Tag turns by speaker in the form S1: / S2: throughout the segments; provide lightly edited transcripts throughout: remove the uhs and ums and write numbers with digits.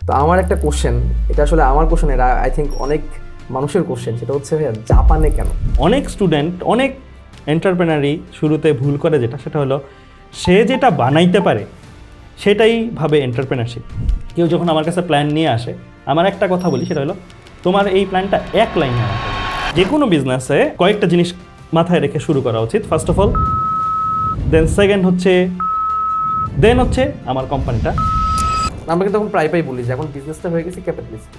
S1: তো আমার একটা কোশ্চেন, এটা আসলে আমার কোশ্চেন, এটা আই থিঙ্ক অনেক মানুষের কোশ্চেন, সেটা হচ্ছে ভাইয়া জাপানে কেন?
S2: অনেক স্টুডেন্ট অনেক এন্টারপ্রেনারই শুরুতে ভুল করে সেটা হলো সে যেটা বানাইতে পারে সেটাই ভাবে এন্টারপ্রেনারশিপ। কেউ যখন আমার কাছে প্ল্যান নিয়ে আসে, আমার একটা কথা বলি, সেটা হলো তোমার এই প্ল্যানটা এক লাইনে আনতে হবে। যে কোনো বিজনেসে কয়েকটা জিনিস মাথায় রেখে শুরু করা উচিত। ফার্স্ট অফ অল, সেকেন্ড হচ্ছে আমার কোম্পানিটা।
S1: আমরা কিন্তু তখন প্রায় বলি যে এখন বিজনেসটা হয়ে গেছে ক্যাপিটালিস্ট,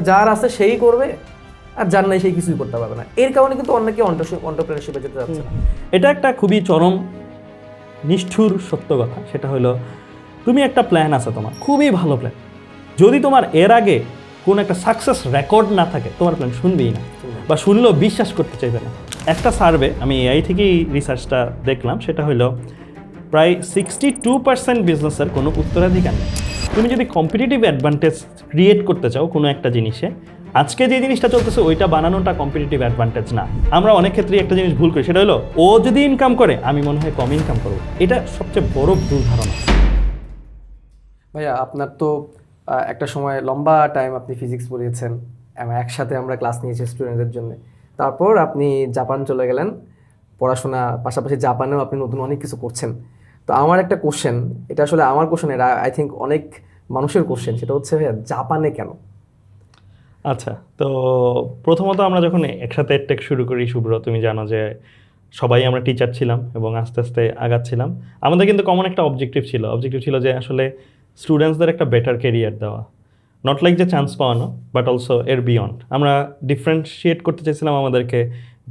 S1: যার আছে সেই করবে আর যার নাই সেই কিছুই করতে পারবে না। এর কারণে কিন্তু অনেকে অন্টারপ্রেনারশিপে যেতে যাচ্ছে না।
S2: এটা একটা খুবই চরম নিষ্ঠুর সত্য কথা। সেটা হলো তুমি একটা প্ল্যান আছে, তোমার খুবই ভালো প্ল্যান, যদি তোমার এর আগে কোনো একটা সাকসেস রেকর্ড না থাকে, তোমার প্ল্যান শুনবেই না, বা শুনলেও বিশ্বাস করতে চাইবে না। একটা সার্ভে, আমি এআই থেকেই রিসার্চটা দেখলাম, সেটা হলো প্রায় 62% বিজনেসের কোনো উত্তরাধিকার নেই। তুমি যদি কম্পিটিটিভ অ্যাডভান্টেজ ক্রিয়েট করতে চাও কোনো একটা জিনিসে, আজকে যে জিনিসটা চলতেছে ওইটা বানানোটা কম্পিটিটিভ অ্যাডভান্টেজ না। আমরা অনেক ক্ষেত্রেই একটা জিনিস ভুল করি, সেটা হলো ও যদি ইনকাম করে আমি মনে হয় কম ইনকাম করবো। এটা সবচেয়ে বড় ভুল ধারণা।
S1: ভাইয়া আপনার তো একটা সময় লম্বা টাইম আপনি ফিজিক্স পড়িয়েছেন, একসাথে আমরা ক্লাস নিয়েছি স্টুডেন্টদের জন্য। তারপর আপনি জাপান চলে গেলেন, পড়াশোনা পাশাপাশি জাপানেও আপনি নতুন অনেক কিছু করছেন। তো আমার একটা কোশ্চেন, এটা আসলে আমার কোশ্চেন, এটা আই থিঙ্ক অনেক মানুষের কোশ্চেন, সেটা হচ্ছে ভাইয়া জাপানে কেন?
S2: আচ্ছা, তো প্রথমত আমরা যখন একসাথে টেক শুরু করি, শুভ্র তুমি জানো যে সবাই আমরা টিচার ছিলাম এবং আস্তে আস্তে আগাচ্ছিলাম। আমাদের কিন্তু কমন একটা অবজেক্টিভ ছিল যে আসলে স্টুডেন্টসদের একটা বেটার কেরিয়ার দেওয়া, নট লাইক যে চান্স পাওয়ানো, বাট অলসো এর বিয়ন্ড। আমরা ডিফারেন্সিয়েট করতে চাইছিলাম আমাদেরকে,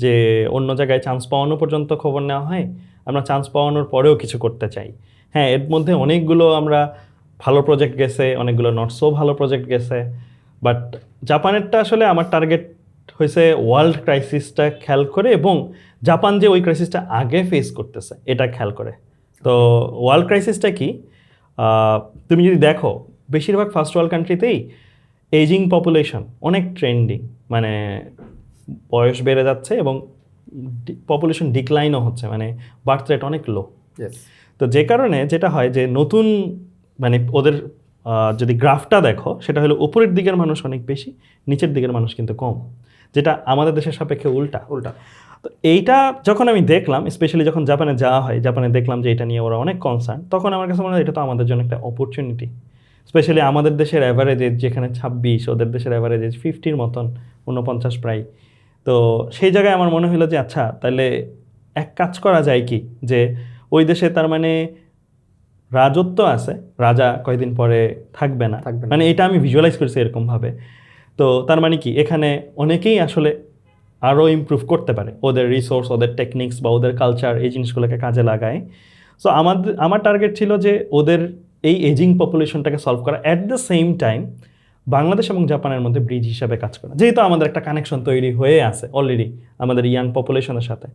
S2: যে অন্য জায়গায় চান্স পাওয়ানো পর্যন্ত খবর নেওয়া হয়, আমরা চান্স পাওয়ানোর পরেও কিছু করতে চাই। হ্যাঁ, এর মধ্যে অনেকগুলো আমরা ভালো প্রজেক্ট গেছে, অনেকগুলো নট সো ভালো প্রজেক্ট গেছে, বাট জাপানেরটা আসলে আমার টার্গেট হয়েছে ওয়ার্ল্ড ক্রাইসিসটা খেয়াল করে, এবং জাপান যে ওই ক্রাইসিসটা আগে ফেস করতেছে এটা খেয়াল করে। তো ওয়ার্ল্ড ক্রাইসিসটা কি, তুমি যদি দেখো বেশিরভাগ ফার্স্ট ওয়ার্ল্ড কান্ট্রিতেই এজিং পপুলেশন অনেক ট্রেন্ডিং, মানে বয়স বেড়ে যাচ্ছে এবং পপুলেশন ডিক্লাইনও হচ্ছে, মানে বার্থ রেট অনেক লো। তো যে কারণে যেটা হয় যে নতুন, মানে ওদের যদি গ্রাফটা দেখো, সেটা হলো উপরের দিকের মানুষ অনেক বেশি, নিচের দিকের মানুষ কিন্তু কম, যেটা আমাদের দেশের সাপেক্ষে উল্টা। তো এইটা যখন আমি দেখলাম, স্পেশালি যখন জাপানে যাওয়া হয়, জাপানে দেখলাম যে এটা নিয়ে ওরা অনেক কনসার্ন, তখন আমার কাছে মনে হয় এটা তো আমাদের জন্য একটা অপরচুনিটি। স্পেশালি আমাদের দেশের অ্যাভারেজ এজ যেখানে 26, ওদের দেশের অ্যাভারেজ এজ 50-র মতন, 49 প্রায়। তো সেই জায়গায় আমার মনে হলো যে আচ্ছা, তাহলে এক কাজ করা যায় কি, যে ওই দেশে তার মানে রাজত্ব আছে, রাজা কয়েকদিন পরে থাকবে না, মানে এটা আমি ভিজুয়ালাইজ করছি এরকমভাবে। তো তার মানে কি, এখানে অনেকেই আসলে আরও ইমপ্রুভ করতে পারে ওদের রিসোর্স, ওদের টেকনিক্স বা ওদের কালচার, এই জিনিসগুলোকে কাজে লাগায়। সো আমার টার্গেট ছিল যে ওদের এই এজিং পপুলেশনটাকে সলভ করা, at the same time Bangladesh এবং জাপানের মধ্যে ব্রিজ হিসাবে কাজ করা, যেহেতু আমাদের একটা কানেকশন তৈরি হয়ে আছে অলরেডি আমাদের ইয়াং পপুলেশনের সাথে।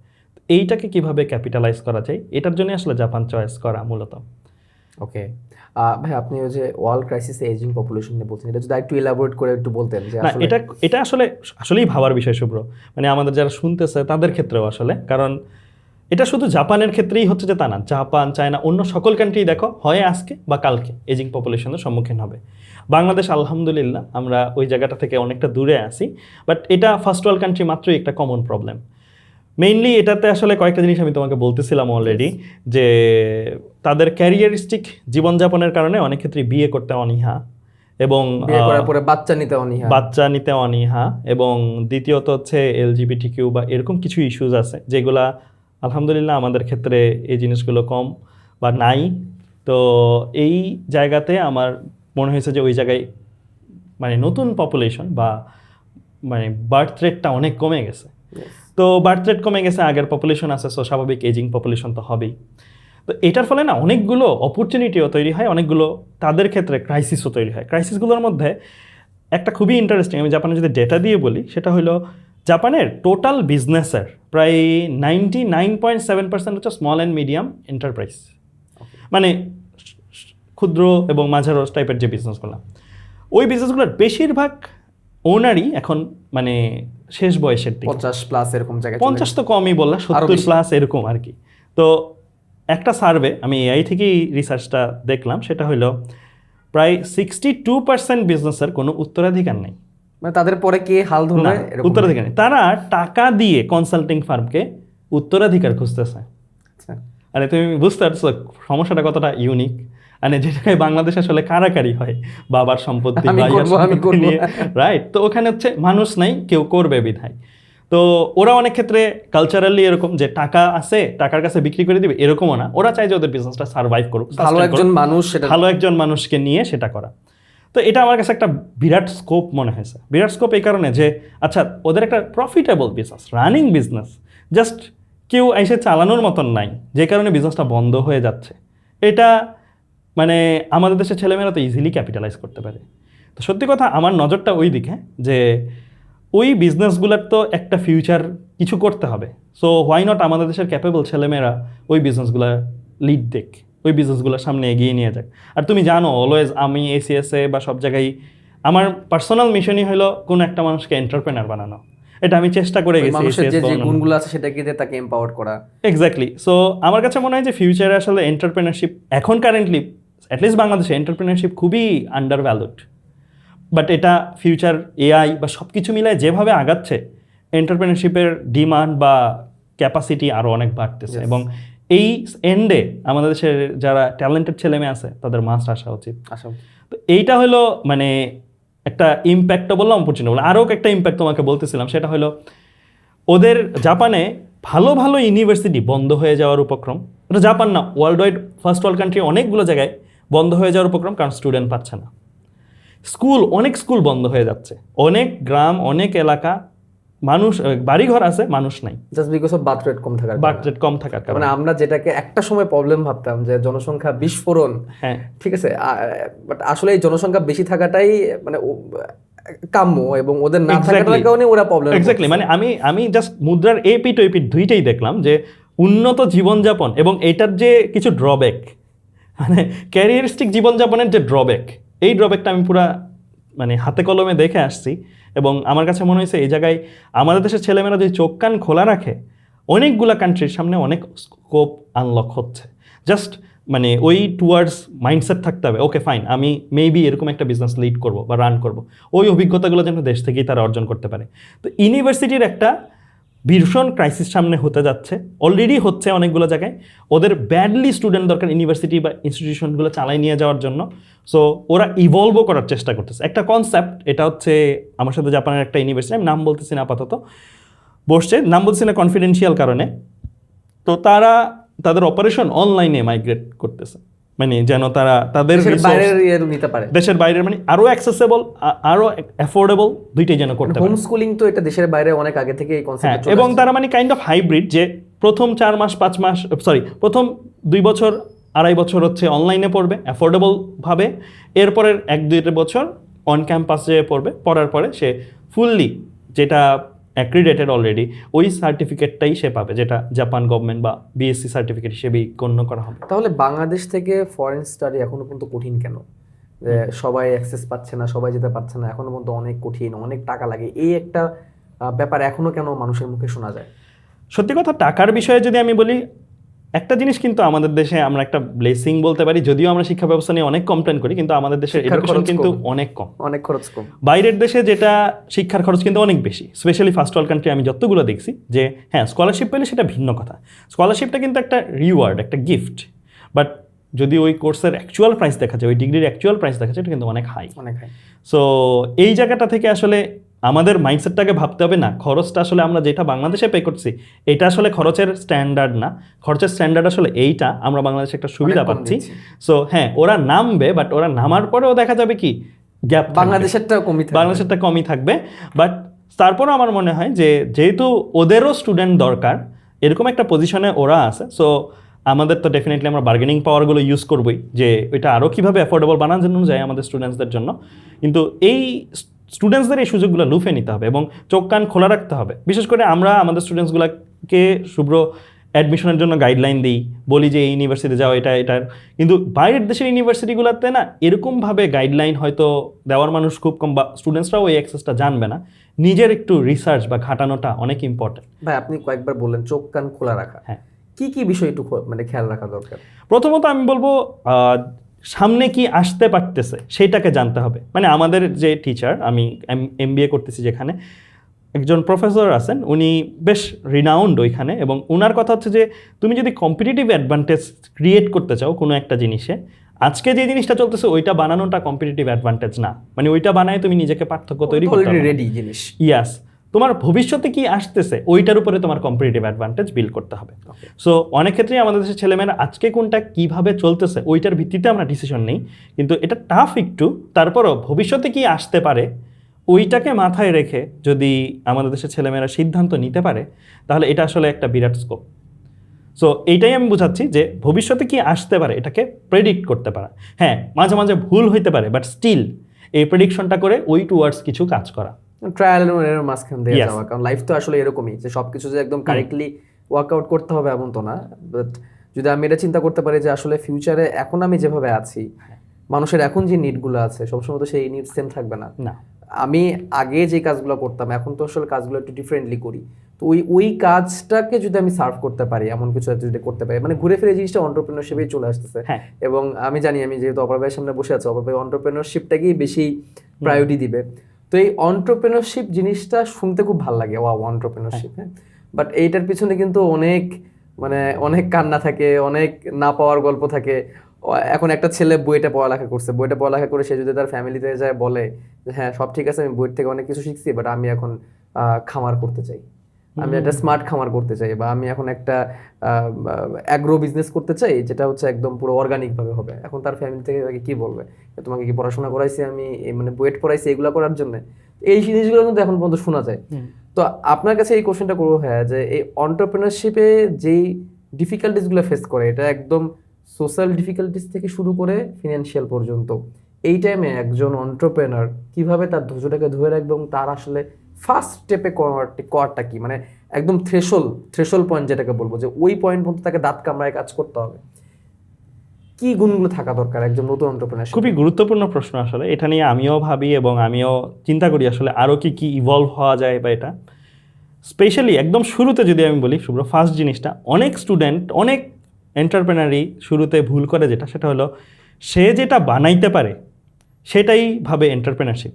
S2: এইটাকে কিভাবে ক্যাপিটালাইজ করা যায়, এটার জন্য আসলে জাপান চয়েস করা মূলত।
S1: ওকে ভাই, আপনি ওই যে ওয়ার্ল্ড ক্রাইসিস এজিং পপুলেশন নিয়ে বলছেন, এটা যদি একটু এলাবোরেট করে একটু বলতেন যে
S2: না, এটা আসলেই ভাবার বিষয় শুভ্র, মানে আমাদের যারা শুনতেছে তাদের ক্ষেত্রেও আসলে, কারণ এটা শুধু জাপানের ক্ষেত্রেই হচ্ছে যে তা না, জাপান, চায়না, অন্য সকল কান্ট্রি দেখো হয় আজকে বা কালকে এজিং পপুলেশনের সম্মুখীন হবে। বাংলাদেশ আলহামদুলিল্লাহ আমরা ওই জায়গাটা থেকে অনেকটা দূরে আছি, বাট এটা ফার্স্ট ওয়ার্ল্ড কান্ট্রি মাত্রই একটা কমন প্রবলেম। মেইনলি এটাতে আসলে কয়েকটা জিনিস আমি তোমাকে বলতেছিলাম অলরেডি, যে তাদের ক্যারিয়ারিস্টিক জীবনযাপনের কারণে অনেক ক্ষেত্রে বিয়ে করতে অনীহা, এবং বাচ্চা নিতে অনীহা, এবং দ্বিতীয়ত হচ্ছে LGBTQ বা এরকম কিছু ইস্যুজ আছে যেগুলা আলহামদুলিল্লাহ আমাদের ক্ষেত্রে এই জিনিসগুলো কম বা নাই। তো এই জায়গাতে আমার মনে হয়েছে যে ওই জায়গায় মানে নতুন পপুলেশন বা মানে বার্থ রেটটা অনেক কমে গেছে। তো বার্থ রেট কমে গেছে, আগের পপুলেশন আছে, সো স্বাভাবিক এজিং পপুলেশন তো হবেই। তো এটার ফলে না অনেকগুলো অপরচুনিটিও তৈরি হয়, অনেকগুলো তাদের ক্ষেত্রে ক্রাইসিসও তৈরি হয়। ক্রাইসিসগুলোর মধ্যে একটা খুবই ইন্টারেস্টিং, আমি জাপানে যদি ডেটা দিয়ে বলি, সেটা হলো জাপানের টোটাল বিজনেসের প্রায় 99.7% হচ্ছে স্মল অ্যান্ড মিডিয়াম এন্টারপ্রাইজ, মানে ক্ষুদ্র এবং মাঝারো টাইপের যে বিজনেসগুলো, ওই বিজনেসগুলোর বেশিরভাগ ওনারই এখন মানে শেষ বয়সের দিকে,
S1: 50+ এরকম জায়গায়,
S2: 50 তো কমই বললাম, 70+ এরকম আর কি। তো একটা সার্ভে, আমি এআই থেকেই রিসার্চটা দেখলাম, সেটা হলো প্রায় 62% বিজনেসের কোনো উত্তরাধিকার নেই।
S1: মানে তাদের পরে কে হাল
S2: না,
S1: ধরবে এরকম?
S2: উত্তরাধিকার নেই। তারা টাকা দিয়ে কনসাল্টিং ফার্মকে উত্তরাধিকার খুঁজতেছে।
S1: আচ্ছা।
S2: আরে তুমি বুঝতে পারছো সমস্যাটা কতটা ইউনিক? মানে যেটাকে বাংলাদেশে আসলে কারাকারি হয় বাবার সম্পত্তি
S1: আমি
S2: ভাইয়ের
S1: করবো, আমি
S2: সম্পত্তি
S1: করবো।
S2: নিয়ে, রাইট? তো ওখানে হচ্ছে মানুষ নাই, কেউ করবে বিধায়। তো ওরা অনেক ক্ষেত্রে কালচারালি এরকম যে টাকা আছে, টাকার কাছে বিক্রি করে দিবে এরকমও না, ওরা চায় যে ওদের বিজনেসটা সার্ভাইভ করুক,
S1: ভালো
S2: sustain করুক,
S1: একজন মানুষ সেটা
S2: ভালো একজন মানুষকে নিয়ে সেটা করা। তো এটা আমার কাছে একটা বিরাট স্কোপ মনে হয়েছে। বিরাট স্কোপ এই কারণে যে আচ্ছা ওদের একটা profitable business, running business, just কেউ এসে চালানোর মতন নাই, যে কারণে বিজনেসটা বন্ধ হয়ে যাচ্ছে। এটা মানে আমাদের দেশের ছেলেমেয়েরা তো ইজিলি ক্যাপিটালাইজ করতে পারে। তো সত্যি কথা আমার নজরটা ওই দিকে যে ওই বিজনেসগুলোর তো একটা ফিউচার কিছু করতে হবে। সো হোয়াই নট আমাদের দেশের ক্যাপেবল ছেলেমেয়েরা ওই বিজনেসগুলো লিড দেখ, ওই বিজনেসগুলোর সামনে এগিয়ে নিয়ে যাক। আর তুমি জানো অলওয়েজ আমি এসিএসএ বা সব জায়গায় আমার পার্সোনাল মিশনই হলো কোনো একটা মানুষকে এন্টারপ্রেনার বানানো। এটা আমি চেষ্টা করে গেছি
S1: মানুষের যে যে গুণগুলো আছে সেটাকে দিয়ে তাকে এম্পাওয়ার করা।
S2: এক্স্যাক্টলি। সো আমার কাছে মনে হয় যে ফিউচারে আসলে এন্টারপ্রেনারশিপ এখন কারেন্টলি অ্যাটলিস্ট বাংলাদেশে এন্টারপ্রেনারশিপ খুবই আন্ডার ভ্যালুড। বাট এটা ফিউচার এআই বা সব কিছু মিলায় যেভাবে আগাচ্ছে এন্টারপ্রেনারশিপের ডিমান্ড বা ক্যাপাসিটি আরও অনেক বাড়তেছে। এবং এই এন্ডে আমাদের দেশের যারা ট্যালেন্টেড ছেলেমেয়ে আছে তাদের মাস্ট আসা উচিত। তো এইটা হলো মানে একটা ইম্প্যাক্টও বললাম, অপরচুনিটি বললাম। আরও একটা ইম্প্যাক্ট তোমাকে বলতেছিলাম, সেটা হলো ওদের জাপানে ভালো ভালো ইউনিভার্সিটি বন্ধ হয়ে যাওয়ার উপক্রম। এটা জাপান না, world wide first world country অনেকগুলো জায়গায় বন্ধ হয়ে যাওয়ার উপক্রম, কারণ স্টুডেন্ট পাচ্ছে না। স্কুল, অনেক স্কুল বন্ধ হয়ে যাচ্ছে, অনেক গ্রাম, অনেক এলাকা মানুষ বাড়িঘর আছে, মানুষ নাই,
S1: just because of birth rate কম থাকার
S2: বার্থ রেট কম থাকার
S1: মানে
S2: কারণে।
S1: আমরা যেটাকে একটা সময় প্রবলেম ভাবতাম যে জনসংখ্যা বিস্ফোরণ,
S2: হ্যাঁ,
S1: ঠিক আছে, বাট আসলে এই জনসংখ্যা বেশি থাকাটাই মানে কাম্য, এবং ওদের না থাকার কারণে ওরা প্রবলেম।
S2: এক্স্যাক্টলি। মানে আমি জাস্ট মুদ্রার এই পিঠ ওই পিঠ দুইটাই দেখলাম, যে উন্নত জীবনযাপন এবং এটার যে কিছু ড্রব্যাক, মানে ক্যারিয়ারিস্টিক জীবনযাপনের যে ড্রব্যাক, এই ড্রব্যাকটা আমি পুরা মানে হাতে কলমে দেখে আসছি। এবং আমার কাছে মনে হয়েছে এই জায়গায় আমাদের দেশের ছেলেমেয়েরা যদি চোখ কান খোলা রাখে, অনেকগুলা কান্ট্রির সামনে অনেক স্কোপ আনলক হচ্ছে। জাস্ট মানে ওই টুয়ার্ডস মাইন্ডসেট থাকতে হবে, ওকে ফাইন আমি মেবি এরকম একটা বিজনেস লিড করব বা রান করব, ওই অভিজ্ঞতাগুলো যেন দেশ থেকেই তারা অর্জন করতে পারে। তো ইউনিভার্সিটির একটা ভীষণ ক্রাইসিস সামনে হতে যাচ্ছে, অলরেডি হচ্ছে অনেকগুলো জায়গায়। ওদের ব্যাডলি স্টুডেন্ট দরকার ইউনিভার্সিটি বা ইনস্টিটিউশনগুলো চালাই নিয়ে যাওয়ার জন্য। সো ওরা ইভলভও করার চেষ্টা করতেছে। একটা কনসেপ্ট, এটা হচ্ছে আমার সাথে জাপানের একটা ইউনিভার্সিটি, আমি নাম বলতেছি না আপাতত, বসছে, নাম বলতেছি না কনফিডেন্সিয়াল কারণে। তো তারা তাদের অপারেশন অনলাইনে মাইগ্রেট করতেছে, মানে যেন তারা তাদের
S1: নিতে পারে
S2: দেশের বাইরের, মানে আরো অ্যাক্সেসেবল, আরো অ্যাফোর্ডেবল, দুইটাই যেন করতে পারে।
S1: হোম স্কুলিং তো এটা দেশের বাইরে অনেক আগে থেকে এই কনসেপ্ট।
S2: এবং তারা মানে কাইন্ড অফ হাইব্রিড, যে প্রথম 4 মাস 5 মাস প্রথম 2 বছর 2.5 বছর হচ্ছে অনলাইনে পড়বে অ্যাফোর্ডেবল ভাবে, এরপরের 1-2 বছর অন ক্যাম্পাসে পড়বে, পড়ার পরে সে ফুললি যেটা অ্যাক্রিডেটেড অলরেডি ওই সার্টিফিকেটটাই সে পাবে, যেটা জাপান গভর্নমেন্ট বা বিএসসি সার্টিফিকেট হিসেবেই গণ্য করা হবে।
S1: তাহলে বাংলাদেশ থেকে ফরেন স্টাডি এখনো পর্যন্ত কঠিন কেন? যে সবাই অ্যাক্সেস পাচ্ছে না, সবাই যেতে পারছে না, এখনো পর্যন্ত অনেক কঠিন, অনেক টাকা লাগে, এই একটা ব্যাপার এখনো কেন মানুষের মুখে শোনা যায়?
S2: সত্যি কথা, টাকার বিষয়ে যদি আমি বলি, একটা জিনিস কিন্তু আমাদের দেশে আমরা একটা ব্লেসিং বলতে পারি, যদিও আমরা শিক্ষা ব্যবস্থা নিয়ে অনেক কমপ্লেন করি, কিন্তু আমাদের দেশের এডুকেশন কিন্তু অনেক কম,
S1: অনেক খরচ কম।
S2: বাইরের দেশে যেটা শিক্ষার খরচ কিন্তু অনেক বেশি, স্পেশালি ফার্স্ট ওয়ার্ল্ড কান্ট্রি আমি যতগুলো দেখছি। যে হ্যাঁ স্কলারশিপ পেলে সেটা ভিন্ন কথা, স্কলারশিপটা কিন্তু একটা রিওয়ার্ড, একটা গিফট, বাট যদি ওই কোর্সের অ্যাকচুয়াল প্রাইস দেখা যায়, ওই ডিগ্রির অ্যাকচুয়াল প্রাইস দেখা যায়, এটা কিন্তু অনেক হাই। সো এই জায়গাটা থেকে আসলে আমাদের মাইন্ডসেটটাকে ভাবতে হবে, না খরচটা আসলে আমরা যেটা বাংলাদেশে পে করছি এটা আসলে খরচের স্ট্যান্ডার্ড না, খরচের স্ট্যান্ডার্ড আসলে এইটা, আমরা বাংলাদেশে একটা সুবিধা পাচ্ছি। সো হ্যাঁ ওরা নামবে, বাট ওরা নামার পরেও দেখা যাবে কি গ্যাপ, বাংলাদেশেরটা কমই থাকবে। বাট তারপরও আমার মনে হয় যে যেহেতু ওদেরও স্টুডেন্ট দরকার, এরকম একটা পজিশনে ওরা আছে, সো আমাদের তো ডেফিনেটলি আমরা বার্গেনিং পাওয়ারগুলো ইউজ করবোই, যে এটা আরও কীভাবে অ্যাফোর্ডেবল বানানো যায় আমাদের স্টুডেন্টসদের জন্য। কিন্তু এই স্টুডেন্টসদের এই সুযোগগুলো লুফে নিতে হবে এবং চোখ কান খোলা রাখতে হবে। বিশেষ করে আমরা আমাদের স্টুডেন্টসগুলোকে শুভ্র অ্যাডমিশনের জন্য গাইডলাইন দিই, বলি যে এই ইউনিভার্সিটি যাও, এটার কিন্তু বাইরের দেশের ইউনিভার্সিটিগুলোতে না এরকমভাবে গাইডলাইন হয়তো দেওয়ার মানুষ খুব কম, বা স্টুডেন্টসরাও এই অ্যাক্সেসটা জানবে না। নিজের একটু রিসার্চ বা ঘাটানোটা অনেক ইম্পর্টেন্ট।
S1: ভাই আপনি কয়েকবার বললেন চোখ কান খোলা রাখা,
S2: হ্যাঁ
S1: কি কি বিষয় একটু মানে খেয়াল রাখা দরকার?
S2: প্রথমত আমি বলবো সামনে কি আসতে পারতেছে সেটাকে জানতে হবে। মানে আমাদের যে টিচার, আমি MBA করতেছি যেখানে, একজন প্রফেসর আছেন, উনি বেশ রিনাউন্ড ওইখানে, এবং ওনার কথা হচ্ছে যে তুমি যদি কম্পিটিটিভ অ্যাডভান্টেজ ক্রিয়েট করতে চাও কোনো একটা জিনিসে, আজকে যে জিনিসটা চলতেছে ওইটা বানানোটা কম্পিটিটিভ অ্যাডভান্টেজ না, মানে ওইটা বানায় তুমি নিজেকে পার্থক্য তৈরি করতে
S1: অলরেডি
S2: হবে।
S1: রেডি জিনিস।
S2: ইয়াস, তোমার ভবিষ্যতে কি আসতেছে ওইটার উপরে তোমার কম্পিটিটিভ অ্যাডভান্টেজ বিল্ড করতে হবে। সো অনেক ক্ষেত্রেই আমাদের দেশের ছেলেমেয়েরা আজকে কোনটা কিভাবে চলতেছে ওইটার ভিত্তিতে আমরা ডিসিশন নেই, কিন্তু এটা টাফ একটু, তারপরও ভবিষ্যতে কি আসতে পারে ওইটাকে মাথায় রেখে যদি আমাদের দেশের ছেলেমেয়েরা সিদ্ধান্ত নিতে পারে, তাহলে এটা আসলে একটা বিরাট স্কোপ। সো এইটাই আমি বোঝাচ্ছি যে ভবিষ্যতে কি আসতে পারে এটাকে প্রেডিক্ট করতে পারা। হ্যাঁ, মাঝে মাঝে ভুল হইতে পারে, বাট স্টিল এই প্রেডিকশনটা করে ওই টুয়ার্ডস কিছু কাজ করা,
S1: ট্রায়াল এন্ড এরর মাঝখান দিয়ে
S2: Yes.
S1: যাওয়া, কারণ লাইফ তো আসলে এরকমই যে সবকিছু যে একদম কারেক্টলি ওয়ার্কআউট করতে হবে এমন তো না। বাট যদি আমি এটা চিন্তা করতে পারি যে আসলে ফিউচারে এখন আমি যেভাবে আছি, মানুষের এখন যে নিডগুলো আছে সবসময় তো সেই নিড সেম থাকবে না।
S2: না
S1: আমি আগে যে কাজগুলো করতাম এখন তো আসলে কাজগুলো একটু ডিফারেন্টলি করি, তো ওই কাজটাকে যদি আমি সার্ভ করতে পারি, এমন কিছু যদি করতে পারি, মানে ঘুরে ফিরে জিনিসটা অন্টারপ্রেনারশিপেই চলে আসতেছে।
S2: হ্যাঁ।
S1: এবং আমি জানি, আমি যেহেতু অপর ভাইয়ের সামনে বসে আছি, অপর ভাই অন্টারপ্রেনারশিপটাকেই বেশি প্রায়োরিটি দিবে। তো এই অন্টারপ্রেনারশিপ জিনিসটা শুনতে খুব ভালো লাগে, ওয়াও অন্টারপ্রেনারশিপ, হ্যাঁ, বাট এইটার পিছনে কিন্তু অনেক মানে অনেক কান্না থাকে, অনেক না পাওয়ার গল্প থাকে। এখন একটা ছেলে বইটা পড়ালেখা করছে, বইটা পড়ালেখা করে সে যদি তার ফ্যামিলিতে যায় বলে যে হ্যাঁ সব ঠিক আছে, আমি বইয়ের থেকে অনেক কিছু শিখছি, বাট আমি এখন খামার করতে চাই, আমি একটা স্মার্ট খামার করতে চাই, বা আমি এখন একটা অ্যাগ্রো বিজনেস করতে চাই যেটা হচ্ছে একদম পুরো অর্গানিক ভাবে হবে। এখন তার ফ্যামিলি থেকে তাকে কি বলবে, তোমাকে কি পড়াশোনা করাইছি আমি, মানে বুয়েট পড়াইছি এগুলো করার জন্য? এই জিনিসগুলো কিন্তু এখন পর্যন্ত শোনা যায়। তো আপনার কাছে এই কোশ্চেনটা করবো হ্যাঁ, যে এই অন্টারপ্রেনারশিপে যেই ডিফিকাল্টিসগুলো ফেস করে, এটা একদম সোশ্যাল ডিফিকাল্টিস থেকে শুরু করে ফিনান্সিয়াল পর্যন্ত, এই টাইমে একজন অন্টারপ্রেনার কিভাবে তার ধৈর্যটাকে ধরে রাখবে এবং তার আসলে ফার্স্ট স্টেপে করাটা কি, মানে একদম থ্রেশল পয়েন্ট যেটাকে বলবো, যে ওই পয়েন্ট পর্যন্ত তাকে দাঁত কামড়ায় কাজ করতে হবে, কি গুণগুলো থাকা দরকার একজন নতুন অন্টারপ্রেনার?
S2: খুবই গুরুত্বপূর্ণ প্রশ্ন আসলে, এটা নিয়ে আমিও ভাবি এবং আমিও চিন্তা করি আসলে আরও কি কি ইভলভ হওয়া যায় বা এটা স্পেশালি একদম শুরুতে যদি আমি বলি শুভ্র, ফার্স্ট জিনিসটা অনেক স্টুডেন্ট অনেক এন্টারপ্রেনারই শুরুতে ভুল করে যেটা, সেটা হলো সে যেটা বানাইতে পারে সেটাই ভাবে এন্টারপ্রেনারশিপ।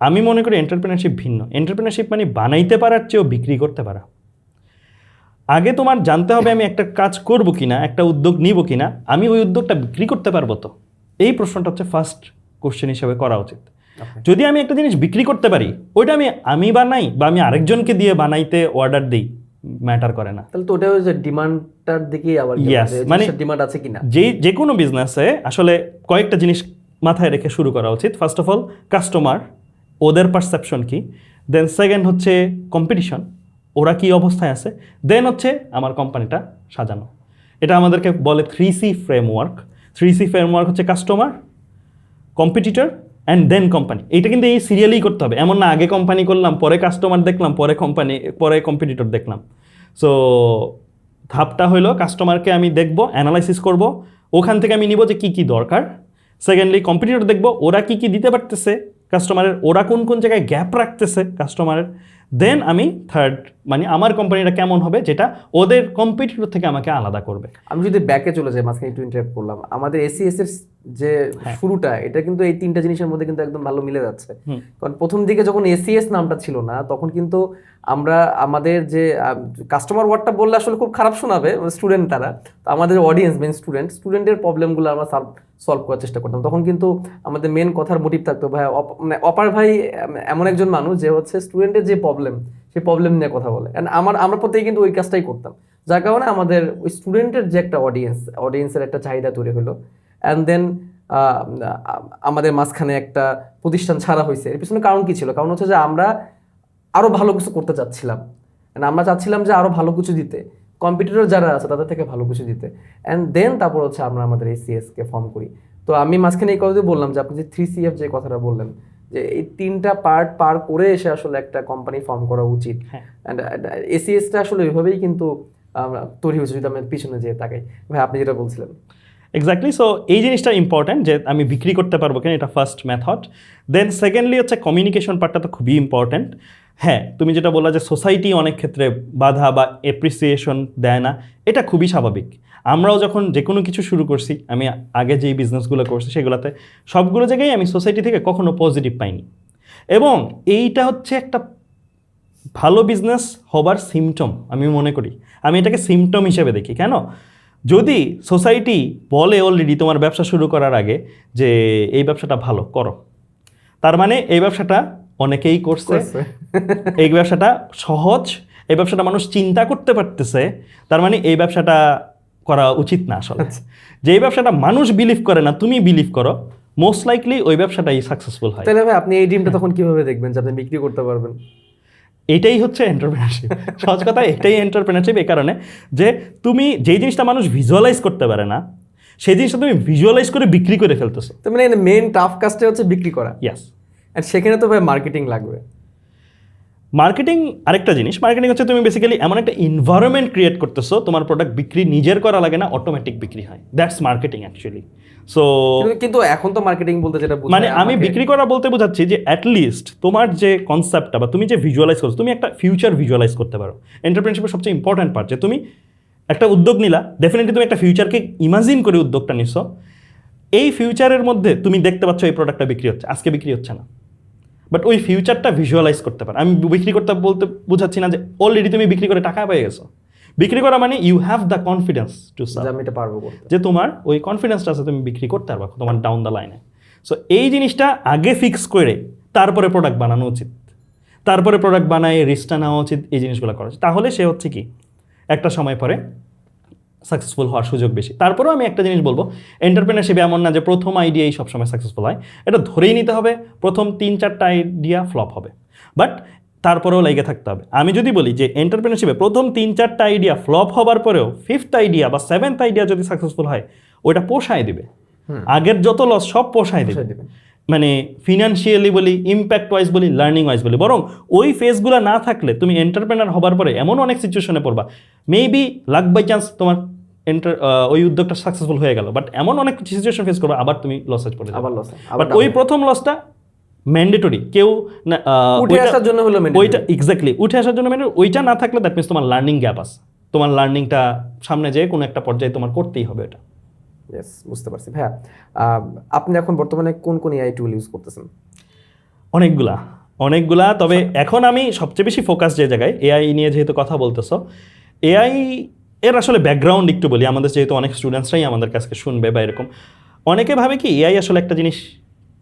S2: আমি মনে করি এন্টারপ্রেনারশিপ ভিন্ন। এন্টারপ্রেনারশিপ মানে বানাইতে পারার চেয়েও বিক্রি করতে পারা। আগে তোমার জানতে হবে আমি একটা কাজ করব কিনা, একটা উদ্যোগ নিব কিনা, আমি ওই উদ্যোগটা বিক্রি করতে পারবো তো, এই প্রশ্নটা হচ্ছে ফার্স্ট কোশ্চেন হিসেবে করা উচিত। যদি আমি একটা জিনিস বিক্রি করতে পারি, ওইটা আমি বানাই বা আমি আরেকজনকে দিয়ে বানাইতে অর্ডার দিই, ম্যাটার করে না।
S1: তাহলে তো ওটা যে ডিমান্ডটার দিকেই আবার
S2: Yes, মানে
S1: ডিমান্ড আছে কিনা।
S2: যে কোনো বিজনেসে আসলে কয়েকটা জিনিস মাথায় রেখে শুরু করা উচিত। ফার্স্ট অফ অল কাস্টমার, ওদের পারসেপশন কি, দেন সেকেন্ড হচ্ছে কম্পিটিশন, ওরা কি অবস্থায় আছে, দেন হচ্ছে আমার কোম্পানিটা সাজানো। এটা আমাদেরকে বলে 3C ফ্রেমওয়ার্ক। 3C ফ্রেমওয়ার্ক হচ্ছে customer, competitor and then company. এইটা কিন্তু এই সিরিয়ালেই করতে হবে, এমন না আগে কোম্পানি করলাম পরে কাস্টমার দেখলাম পরে কম্পিটিটর দেখলাম। সো ধাপটা হলো কাস্টমারকে আমি দেখব, অ্যানালাইসিস করব, ওখান থেকে আমি নিব যে কী কী দরকার। সেকেন্ডলি কম্পিটিটর দেখব ওরা কী কী দিতে পারতেছে কাস্টমারের, ওরা কোন কোন জায়গায় গ্যাপ রাখতেছে কাস্টমারের। দেন আমি থার্ড, মানে আমার কোম্পানিটা কেমন হবে যেটা ওদের কম্পিটিটর থেকে আমাকে আলাদা করবে।
S1: আমি যদি ব্যাকে চলে যাই, মাঝখানে একটু ইন্টারাপ্ট করলাম, আমাদের এসিএস এর যে শুরুটা, এটা কিন্তু এই তিনটা জিনিসের মধ্যে কিন্তু একদম ভালো মিলে যাচ্ছে। কারণ প্রথম দিকে যখন এসিএস নামটা ছিল না, তখন কিন্তু আমরা আমাদের যে কাস্টমার ওয়ার্ডটা বললে আসলে খুব খারাপ শোনাবে স্টুডেন্ট, তারা তো আমাদের অডিয়েন্স মেন স্টুডেন্টের প্রবলেমগুলো আমরা সলভ করার চেষ্টা করতাম। তখন কিন্তু আমাদের মেন কথার মোটিভ থাকতো ভাই, মানে অপার ভাই এমন একজন মানুষ যে হচ্ছে স্টুডেন্টের যে প্রবলেম, সেই প্রবলেম নিয়ে কথা বলে। অ্যান্ড আমরা প্রত্যেকে কিন্তু ওই কাজটাই করতাম, যার কারণে আমাদের ওই স্টুডেন্টের যে একটা অডিয়েন্সের একটা চাহিদা তৈরি হলো। অ্যান্ড দেন আমাদের মাঝখানে একটা প্রতিষ্ঠান ছাড়া হয়েছে। এর পিছনে কারণ কি ছিল? কারণ হচ্ছে যে আমরা আরও ভালো কিছু করতে চাচ্ছিলাম, আমরা চাচ্ছিলাম যে আরও ভালো কিছু দিতে, কম্পিটিটর যারা আছে তাদের থেকে ভালো কিছু দিতে। অ্যান্ড দেন তারপর হচ্ছে আমরা আমাদের এসিএসকে ফর্ম করি। তো আমি মাঝখানে এই কথা বললাম যে আপনি যে 3CF যে কথাটা বললেন, যে এই তিনটা পার্ট পার করে এসে আসলে একটা কোম্পানি ফর্ম করা উচিত। অ্যান্ড এসিএসটা আসলে ওইভাবেই কিন্তু তৈরি হয়েছে, যদি আমি পিছনে যেয়ে তাকাই। ভাই আপনি যেটা বলছিলেন
S2: এক্স্যাক্টলি। সো এই জিনিসটা ইম্পর্ট্যান্ট যে আমি বিক্রি করতে পারবো কিনা, এটা ফার্স্ট মেথড। দেন সেকেন্ডলি হচ্ছে কমিউনিকেশন পার্টটা তো খুবই ইম্পর্ট্যান্ট। হ্যাঁ, তুমি যেটা বললা যে সোসাইটি অনেক ক্ষেত্রে বাধা বা এপ্রিসিয়েশন দেয় না, এটা খুবই স্বাভাবিক। আমরাও যখন যে কোনো কিছু শুরু করছি, আমি আগে যেই বিজনেসগুলো করছি সেগুলোতে সবগুলো জায়গায় আমি সোসাইটি থেকে কখনো পজিটিভ পাইনি। এবং এইটা হচ্ছে একটা ভালো বিজনেস হবার সিমটম আমি মনে করি। আমি এটাকে সিমটম হিসেবে দেখি। কেন? যদি সোসাইটি বলে অলরেডি তোমার ব্যবসা শুরু করার আগে যে এই ব্যবসাটা ভালো করো, তার মানে এই ব্যবসাটা অনেকেই করছে, এই ব্যবসাটা সহজ, এই ব্যবসাটা মানুষ চিন্তা করতে পারতেছে, তার মানে এই ব্যবসাটা করা উচিত না আসলে। যেই ব্যবসাটা মানুষ বিলিভ করে না, তুমি বিলিভ করো, মোস্ট লাইকলি ওই ব্যবসাটাই সাকসেসফুল হয়।
S1: তাহলে ভাই আপনি এই ড্রিমটা তখন কিভাবে দেখবেন যে আপনি বিক্রি করতে পারবেন?
S2: এটাই হচ্ছে এন্টারপ্রেনারশিপ। সহজ কথা, এটাই এন্টারপ্রেনারশিপ। এই কারণে যে তুমি যেই জিনিসটা মানুষ ভিজুয়ালাইজ করতে পারে না, সেই জিনিসটা তুমি ভিজুয়ালাইজ করে বিক্রি করে ফেলতেছো।
S1: তো মানে মেইন টাফ কাজটা হচ্ছে বিক্রি করা।
S2: ইয়াস।
S1: আর সেখানে তো ভাই মার্কেটিং লাগবে।
S2: মার্কেটিং আরেকটা জিনিস। মার্কেটিং হচ্ছে তুমি বেসিক্যালি এমন একটা এনভায়রনমেন্ট ক্রিয়েট করতেছো, তোমার প্রোডাক্ট বিক্রি নিজের করা লাগে না, অটোমেটিক বিক্রি হয়। That's marketing actually. সো
S1: কিন্তু এখন তো মার্কেটিং বলতে যেটা বোঝায়,
S2: মানে আমি বিক্রি করা বলতে বোঝাচ্ছি যে অ্যাটলিস্ট তোমার যে কনসেপ্টটা বা তুমি যে ভিজুয়ালাইজ করছো, তুমি একটা ফিউচার ভিজুয়ালাইজ করতে পারো। এন্টারপ্রেনারশিপের সবচেয়ে ইম্পর্টেন্ট পার্ট যে তুমি একটা উদ্যোগ নিলা, ডেফিনেটলি তুমি একটা ফিউচারকে ইমাজিন করে উদ্যোগটা নিছো। এই ফিউচারের মধ্যে তুমি দেখতে পাচ্ছ এই প্রোডাক্টটা বিক্রি হচ্ছে, আজকে বিক্রি হচ্ছে না, বাট ওই ফিউচারটা ভিজুয়ালাইজ করতে পারো। আমি বিক্রি করতে বলতে বোঝাচ্ছি না যে অলরেডি তুমি বিক্রি করে টাকা পেয়ে গেছো। বিক্রি করা মানে you have the confidence to sell,
S1: আমি এটা পারবো করতে,
S2: যে তোমার ওই কনফিডেন্সটা আছে, তুমি বিক্রি করতে পারবা তোমার ডাউন দ্য লাইনে। সো এই জিনিসটা আগে ফিক্স করে তারপরে প্রোডাক্ট বানানো উচিত, তারপরে প্রোডাক্ট বানায় রিস্কটা নেওয়া উচিত, এই জিনিসগুলো করা উচিত। তাহলে সে হচ্ছে কি একটা সময় পরে সাকসেসফুল হওয়ার সুযোগ বেশি। তারপরেও আমি একটা জিনিস বলবো, এন্টারপ্রেনারশিপে এমন না যে প্রথম আইডিয়াই সবসময় সাকসেসফুল হয়। এটা ধরেই নিতে হবে প্রথম 3-4টা আইডিয়া ফ্লপ হবে, বাট তারপরেও লেগে থাকতে হবে। আমি যদি বলি যে এন্টারপ্রেনারশিপে প্রথম 3-4টা আইডিয়া ফ্লপ হবার পরেও 5th আইডিয়া বা 7th আইডিয়া যদি সাকসেসফুল হয়, ওইটা পোষায় দিবে। আগের যত লস সব পোষায় দিবে। মানে ফিনান্সিয়ালি বলি, ইম্প্যাক্ট ওয়াইজ বলি, লার্নিং ওয়াইজ বলি। বরং ওই ফেজগুলো না থাকলে তুমি এন্টারপ্রেনার হবার পরে এমন অনেক সিচুয়েশনে পড়বা, মেবি লাক বাই চান্স তোমার ওই উদ্যোগটা সাকসেসফুল হয়ে গেল, বাট এমন অনেক সিচুয়েশন ফেস করবে আবার তুমি লসে পড়ে যাবে। বাট ওই প্রথম লসটা ম্যান্ডেটরি, কেউ
S1: উঠে আসার জন্য হলো
S2: ওইটা এক্স্যাক্টলি উঠে আসার জন্য ম্যান্ডেটরি। ওইটা না থাকলে দ্যাট মিনস তোমার লার্নিং গ্যাপ আছে, তোমার লার্নিংটা সামনে যেয়ে কোনো একটা পর্যায়ে তোমার করতেই হবে এটা।
S1: ইয়েস, বুঝতে পারছি ভাইয়া। আপনি এখন বর্তমানে কোন কোন এআই টুল ইউজ করতেছেন?
S2: অনেকগুলা। তবে এখন আমি সবচেয়ে বেশি ফোকাস যে জায়গায়, এআই নিয়ে যেহেতু কথা বলতেছো, এআই এর আসলে ব্যাকগ্রাউন্ড একটু বলি। আমাদের যেহেতু অনেক স্টুডেন্টসরাই আমাদের কাছে শুনবে বা এরকম, অনেকে ভাবে কি এআই আসলে একটা জিনিস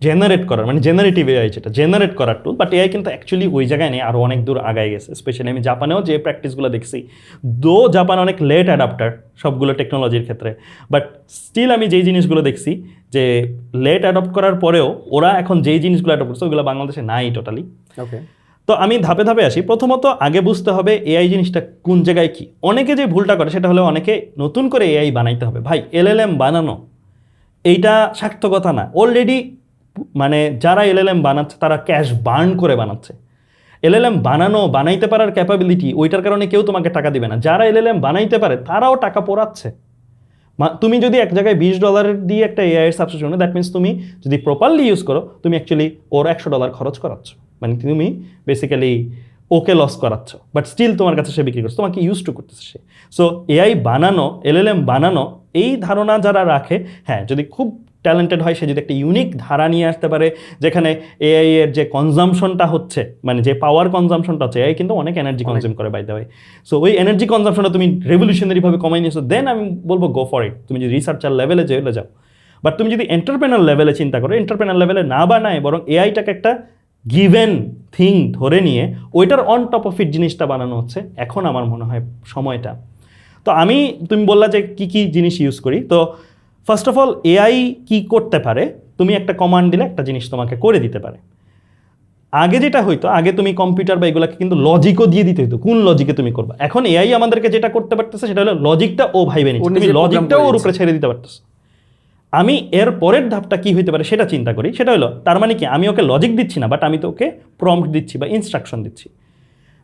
S2: জেনারেট করার, মানে জেনারেটিভ এআই যেটা জেনারেট করার টুল, বাট এআই কিন্তু অ্যাকচুয়ালি ওই জায়গায় নেই, আরও অনেক দূর আগায় গেছে। স্পেশালি আমি জাপানেও যে প্র্যাকটিসগুলো দেখছি, জাপান অনেক লেট অ্যাডাপ্টার সবগুলো টেকনোলজির ক্ষেত্রে, বাট স্টিল আমি যেই জিনিসগুলো দেখছি যে লেট অ্যাডপ্ট করার পরেও ওরা এখন যেই জিনিসগুলো অ্যাডপ্ট করছে ওগুলো বাংলাদেশে নাই টোটালি।
S1: ওকে,
S2: তো আমি ধাপে ধাপে আসি। প্রথমত আগে বুঝতে হবে এআই জিনিসটা কোন জায়গায় কি। অনেকে যে ভুলটা করে সেটা হলো অনেকে নতুন করে এআই বানাইতে হবে। ভাই এলএলএম বানানো এইটা সার্থকতা না। অলরেডি মানে যারা এলএলএম বানাচ্ছে তারা ক্যাশ বার্ন করে বানাচ্ছে। এলএলএম বানাইতে পারার ক্যাপাবিলিটি, ওইটার কারণে কেউ তোমাকে টাকা দিবে না। যারা এলএলএম বানাইতে পারে তারাও টাকা পোড়াচ্ছে। তুমি যদি এক জায়গায় $20 দিয়ে একটা এআই সাবস্ক্রিপশন, দ্যাট মিনস তুমি যদি প্রপারলি ইউজ করো, তুমি অ্যাকচুয়ালি ওর $100 খরচ করাচ্ছ, মানে তুমি বেসিক্যালি ওকে লস করাচ্ছ, বাট স্টিল তোমার কাছে সে বিক্রি করছে, তোমাকে ইউজ টু করতেছে সে। সো এআই বানানো, এলএলএম বানানো, এই ধারণা যারা রাখে, হ্যাঁ যদি খুব ট্যালেন্টেড হয়, সে যদি একটা ইউনিক ধারা নিয়ে আসতে পারে যেখানে এআই এর যে কনজামশনটা হচ্ছে, মানে যে পাওয়ার কনজামশনটা হচ্ছে, এআই কিন্তু অনেক এনার্জি কনজিউম করে বাই দ্য ওয়ে। সো ওই এনার্জি কনজামশনটা তুমি রেভলিউশনারিভাবে কমাই নিয়েছো, দেন আমি বলবো গো ফর ইট। তুমি যদি রিসার্চার লেভেলে যাও, বাট তুমি যদি এন্টারপ্রেনার লেভেলে চিন্তা করো, এন্টারপ্রেনার লেভেলে না বানায় বরং এআইটাকে একটা গিভেন থিং ধরে নিয়ে ওইটার অন টপ অফ ইট জিনিসটা বানানো হচ্ছে এখন আমার মনে হয় সময়টা। তো তুমি বললা যে কি কি জিনিস ইউজ করি। তো ফার্স্ট অফ অল এআই কি করতে পারে, তুমি একটা কমান্ড দিলে একটা জিনিস তোমাকে করে দিতে পারে। আগে যেটা হইতো, আগে তুমি কম্পিউটার বা এগুলোকে কিন্তু লজিকও দিয়ে দিতে হইতো, কোন লজিকে তুমি করবা। এখন এআই আমাদেরকে যেটা করতে পারতেছে সেটা হলো লজিকটা ও ভাইবে নিচ্ছে, তুমি লজিকটাও ওর উপরে ছেড়ে দিতে পারতেছো। আমি এর পরের ধাপটা কি হইতে পারে সেটা চিন্তা করি। সেটা হলো তার মানে কি, আমি ওকে লজিক দিচ্ছি না, বাট আমি তো ওকে প্রম্পট দিচ্ছি বা ইনস্ট্রাকশন দিচ্ছি।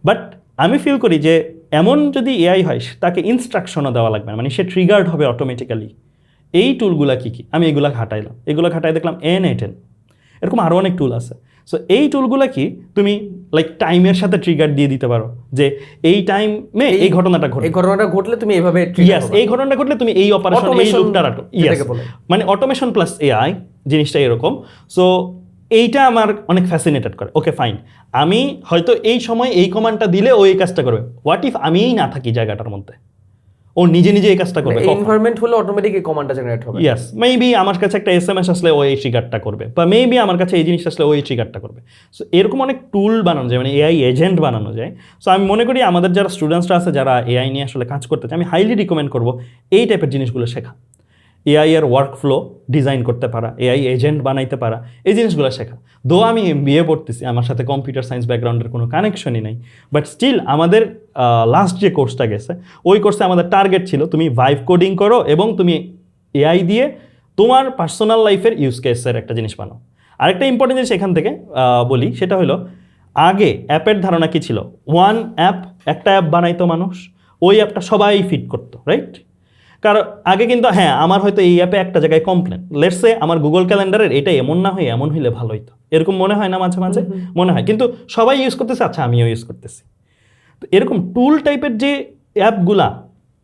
S2: বাট আমি ফিল করি যে এমন যদি এআই হয় তাকে ইনস্ট্রাকশনও দেওয়া লাগবে না, মানে সে ট্রিগার্ড হবে অটোমেটিক্যালি। এই টুলগুলা কী কী, আমি এগুলো ঘাটাইলাম, এগুলো ঘাটাই দেখলাম N8N, এরকম আরও অনেক টুল আছে। সো এই টুলগুলো কি তুমি লাইক টাইমের সাথে ট্রিগার দিয়ে দিতে পারো যে এই টাইমে এই ঘটনাটা ঘটে,
S1: এই ঘটনাটা ঘটলে তুমি এইভাবে
S2: ইয়েস এই ঘটনাটা ঘটলে তুমি এই অপারেশন এই লুপটা রাখো, ইয়েস মানে অটোমেশন প্লাস এআই জিনিসটা এরকম। সো এইটা আমার অনেক ফ্যাসিনেটেড করে। ওকে ফাইন, আমি হয়তো এই সময় এই কমান্ডটা দিলে ও এই কাজটা করবে, হোয়াট ইফ আমিই না থাকি জায়গাটার মধ্যে, ও নিজে নিজে এই কাজটা করবে,
S1: এনভায়রনমেন্ট হলে অটোমেটিক এই কমান্ডটা জেনারেট হবে।
S2: ইয়েস, মেবি আমার কাছে একটা এসএমএস আসলে ও এই ট্রিগারটা করবে, বা মেবি আমার কাছে এই জিনিসটা আসলে ও এই ট্রিগারটা করবে। সো এরকম অনেক টুল বানানো যায়, মানে এআই এজেন্ট বানানো যায়। সো আমি মনে করি আমাদের যারা স্টুডেন্টসরা আছে যারা এআই নিয়ে আসলে কাজ করতে চায়, আমি হাইলি রিকমেন্ড করবো এই টাইপের জিনিসগুলো শেখা, এআই এর ওয়ার্কফ্লো ডিজাইন করতে পারা, এআই এজেন্ট বানাইতে পারা, এই জিনিসগুলো শেখা। দো আমি এমবিএ পড়তেছি, আমার সাথে কম্পিউটার সায়েন্স ব্যাকগ্রাউন্ডের কোনো কানেকশনই নাই, বাট স্টিল আমাদের লাস্ট যে কোর্সটা গেছে ওই কোর্সে আমাদের টার্গেট ছিল তুমি ভাইভ কোডিং করো এবং তুমি এআই দিয়ে তোমার পার্সোনাল লাইফের ইউজ কেসের একটা জিনিস বানাও। আরেকটা ইম্পর্টেন্ট জিনিস এখান থেকে বলি, সেটা হলো আগে অ্যাপের ধারণা কি ছিল, ওয়ান অ্যাপ, একটা অ্যাপ বানাইতো মানুষ, ওই অ্যাপটা সবাই ফিট করতো, রাইট? কারণ আগে কিন্তু হ্যাঁ আমার হয়তো এই অ্যাপে একটা জায়গায় কমপ্লেন, লেটস সে আমার গুগল ক্যালেন্ডারের এটা এমন না হয়ে এমন হইলে ভালো হইতো, এরকম মনে হয় না মাঝে মাঝে? মনে হয়, কিন্তু সবাই ইউজ করতেছে, আচ্ছা আমিও ইউজ করতেছি। তো এরকম টুল টাইপের যে অ্যাপগুলা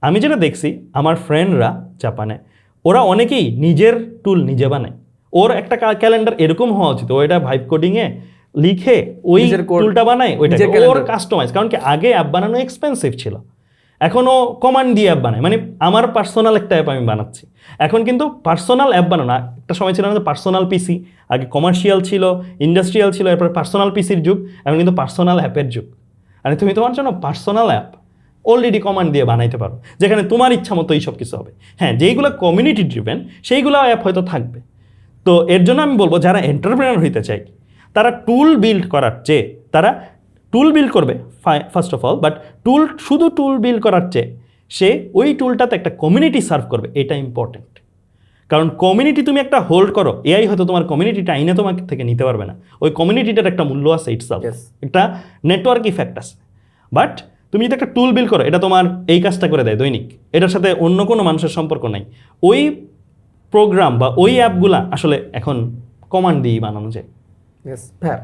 S2: আমি যেটা দেখছি আমার ফ্রেন্ডরা জাপানে, ওরা অনেকেই নিজের টুল নিজে বানায়। ওর একটা ক্যালেন্ডার এরকম হওয়া উচিত, ও এটা ভাইব কোডিংয়ে লিখে ওই টুলটা বানায়, ওইটা ওর কাস্টমাইজ। কারণ কি আগে অ্যাপ বানানো এক্সপেন্সিভ ছিল, এখনও কমান্ড দিয়ে অ্যাপ বানায়, মানে আমার পার্সোনাল একটা অ্যাপ আমি বানাচ্ছি। এখন কিন্তু পার্সোনাল অ্যাপ বানানো, একটা সময় ছিল না পার্সোনাল পিসি, আগে কমার্শিয়াল ছিল, ইন্ডাস্ট্রিয়াল ছিল, এরপর পার্সোনাল পিসির যুগ, এখন কিন্তু পার্সোনাল অ্যাপের যুগ। আর তুমি তোমার জন্য পার্সোনাল অ্যাপ অলরেডি কমান্ড দিয়ে বানাইতে পারো, যেখানে তোমার ইচ্ছা মতো এই সব কিছু হবে। হ্যাঁ, যেইগুলো কমিউনিটি ড্রিভেন সেইগুলো অ্যাপ হয়তো থাকবে। তো এর জন্য আমি বলবো যারা এন্টারপ্রেনার হইতে চাই তারা টুল বিল্ড করার চেয়ে তারা টুল বিল্ড করবে ফার্স্ট অফ অল, বাট শুধু টুল বিল্ড করার চেয়ে সে ওই টুলটাতে একটা কমিউনিটি সার্ভ করবে, এটা ইম্পর্টেন্ট। কারণ কমিউনিটি তুমি একটা হোল্ড করো, এআই হয়তো তোমার কমিউনিটিটা আইনে তোমাকে থেকে নিতে পারবে না, ওই কমিউনিটিটার একটা মূল্য আছে, ইটসেলফ একটা নেটওয়ার্ক ইফেক্ট আছে। বাট তুমি যদি একটা টুল বিল্ড করো, এটা তোমার এই কাজটা করে দেয় দৈনিক, এটার সাথে অন্য কোনো মানুষের সম্পর্ক নাই, ওই প্রোগ্রাম বা ওই অ্যাপগুলা আসলে এখন কমান্ড দিয়েই বানানো যায়।
S1: ইয়েস, হ্যাঁ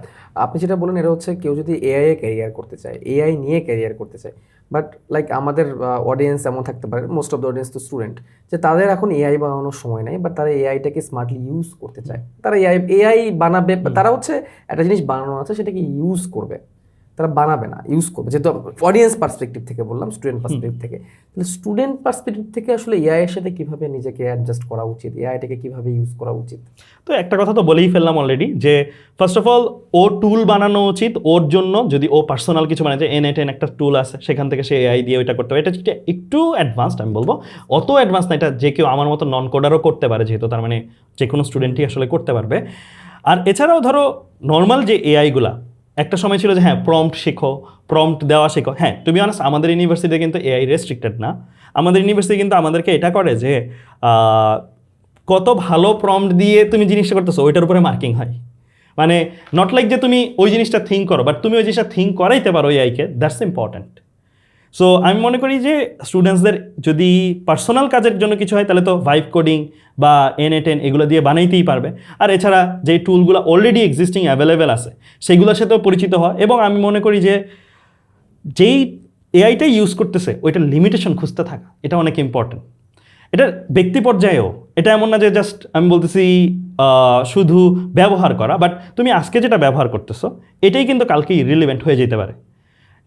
S1: আপনি যেটা বলেন এটা হচ্ছে কেউ যদি এআই এ ক্যারিয়ার করতে চায়, এআই নিয়ে ক্যারিয়ার করতে চায়, বাট লাইক আমাদের অডিয়েন্স এমন থাকতে পারে, মোস্ট অফ দ্য অডিয়েন্স তো স্টুডেন্ট, যে তাদের এখন এআই বানানোর সময় নাই, বাট তারা এআইটাকে স্মার্টলি ইউজ করতে চায়। তারা এআই বানাবে, তারা হচ্ছে একটা জিনিস বানানো আছে সেটাকে ইউজ করবে, তারা বানাবে না, ইউজ করবে। যেহেতু অডিয়েন্স পার্সপেক্টিভ থেকে বললাম, স্টুডেন্ট পার্সপেক্টিভ থেকে, তাহলে স্টুডেন্ট পার্সপেক্টিভ থেকে আসলে এআই এর সাথে কীভাবে নিজেকে অ্যাডজাস্ট করা উচিত, এআইটাকে কীভাবে ইউজ করা উচিত?
S2: তো একটা কথা তো বলেই ফেললাম অলরেডি, যে ফার্স্ট অফ অল ও টুল বানানো উচিত ওর জন্য। যদি ও পার্সোনাল কিছু বানায়, যে N8N একটা টুল আছে, সেখান থেকে সে এআই দিয়ে ওইটা করতে পারে, এটা একটু অ্যাডভান্সড আমি বলবো, অত অ্যাডভান্স না, এটা যে কেউ আমার মতো নন কোডারও করতে পারে, যেহেতু তার মানে যে কোনো স্টুডেন্টই আসলে করতে পারবে। আর এছাড়াও ধরো নর্মাল যে এআইগুলা, একটা সময় ছিল যে হ্যাঁ প্রম্পট শেখো, প্রম্পট দেওয়া শেখো। হ্যাঁ, টু বি অনেস্ট আমাদের ইউনিভার্সিটিতে কিন্তু এআই রেস্ট্রিক্টেড না, আমাদের ইউনিভার্সিটি কিন্তু আমাদেরকে এটা করে যে কত ভালো প্রম্পট দিয়ে তুমি জিনিসটা করতেছো ওইটার উপরে মার্কিং হয়। মানে নট লাইক যে তুমি ওই জিনিসটা থিঙ্ক করো, বাট তুমি ওই জিনিসটা থিঙ্ক করাইতে পারো এআইকে, দ্যাটস ইম্পর্ট্যান্ট। সো আমি মনে করি যে স্টুডেন্টসদের যদি পার্সোনাল কাজের জন্য কিছু হয়, তাহলে তো ভাইভ কোডিং বা N8N এগুলো দিয়ে বানাইতেই পারবে। আর এছাড়া যে টুলগুলো অলরেডি এক্সিস্টিং অ্যাভেলেবেল আছে সেগুলোর সাথেও পরিচিত হয়। এবং আমি মনে করি যে যেই এআইটাই ইউজ করতেছে ওইটার লিমিটেশন খুঁজতে থাকা, এটা অনেক ইম্পর্টেন্ট। এটা ব্যক্তি পর্যায়েও, এটা এমন না যে জাস্ট আমি বলতেছি শুধু ব্যবহার করা, বাট তুমি আজকে যেটা ব্যবহার করতেছো এটাই কিন্তু কালকে ইরিলেভেন্ট হয়ে যেতে পারে।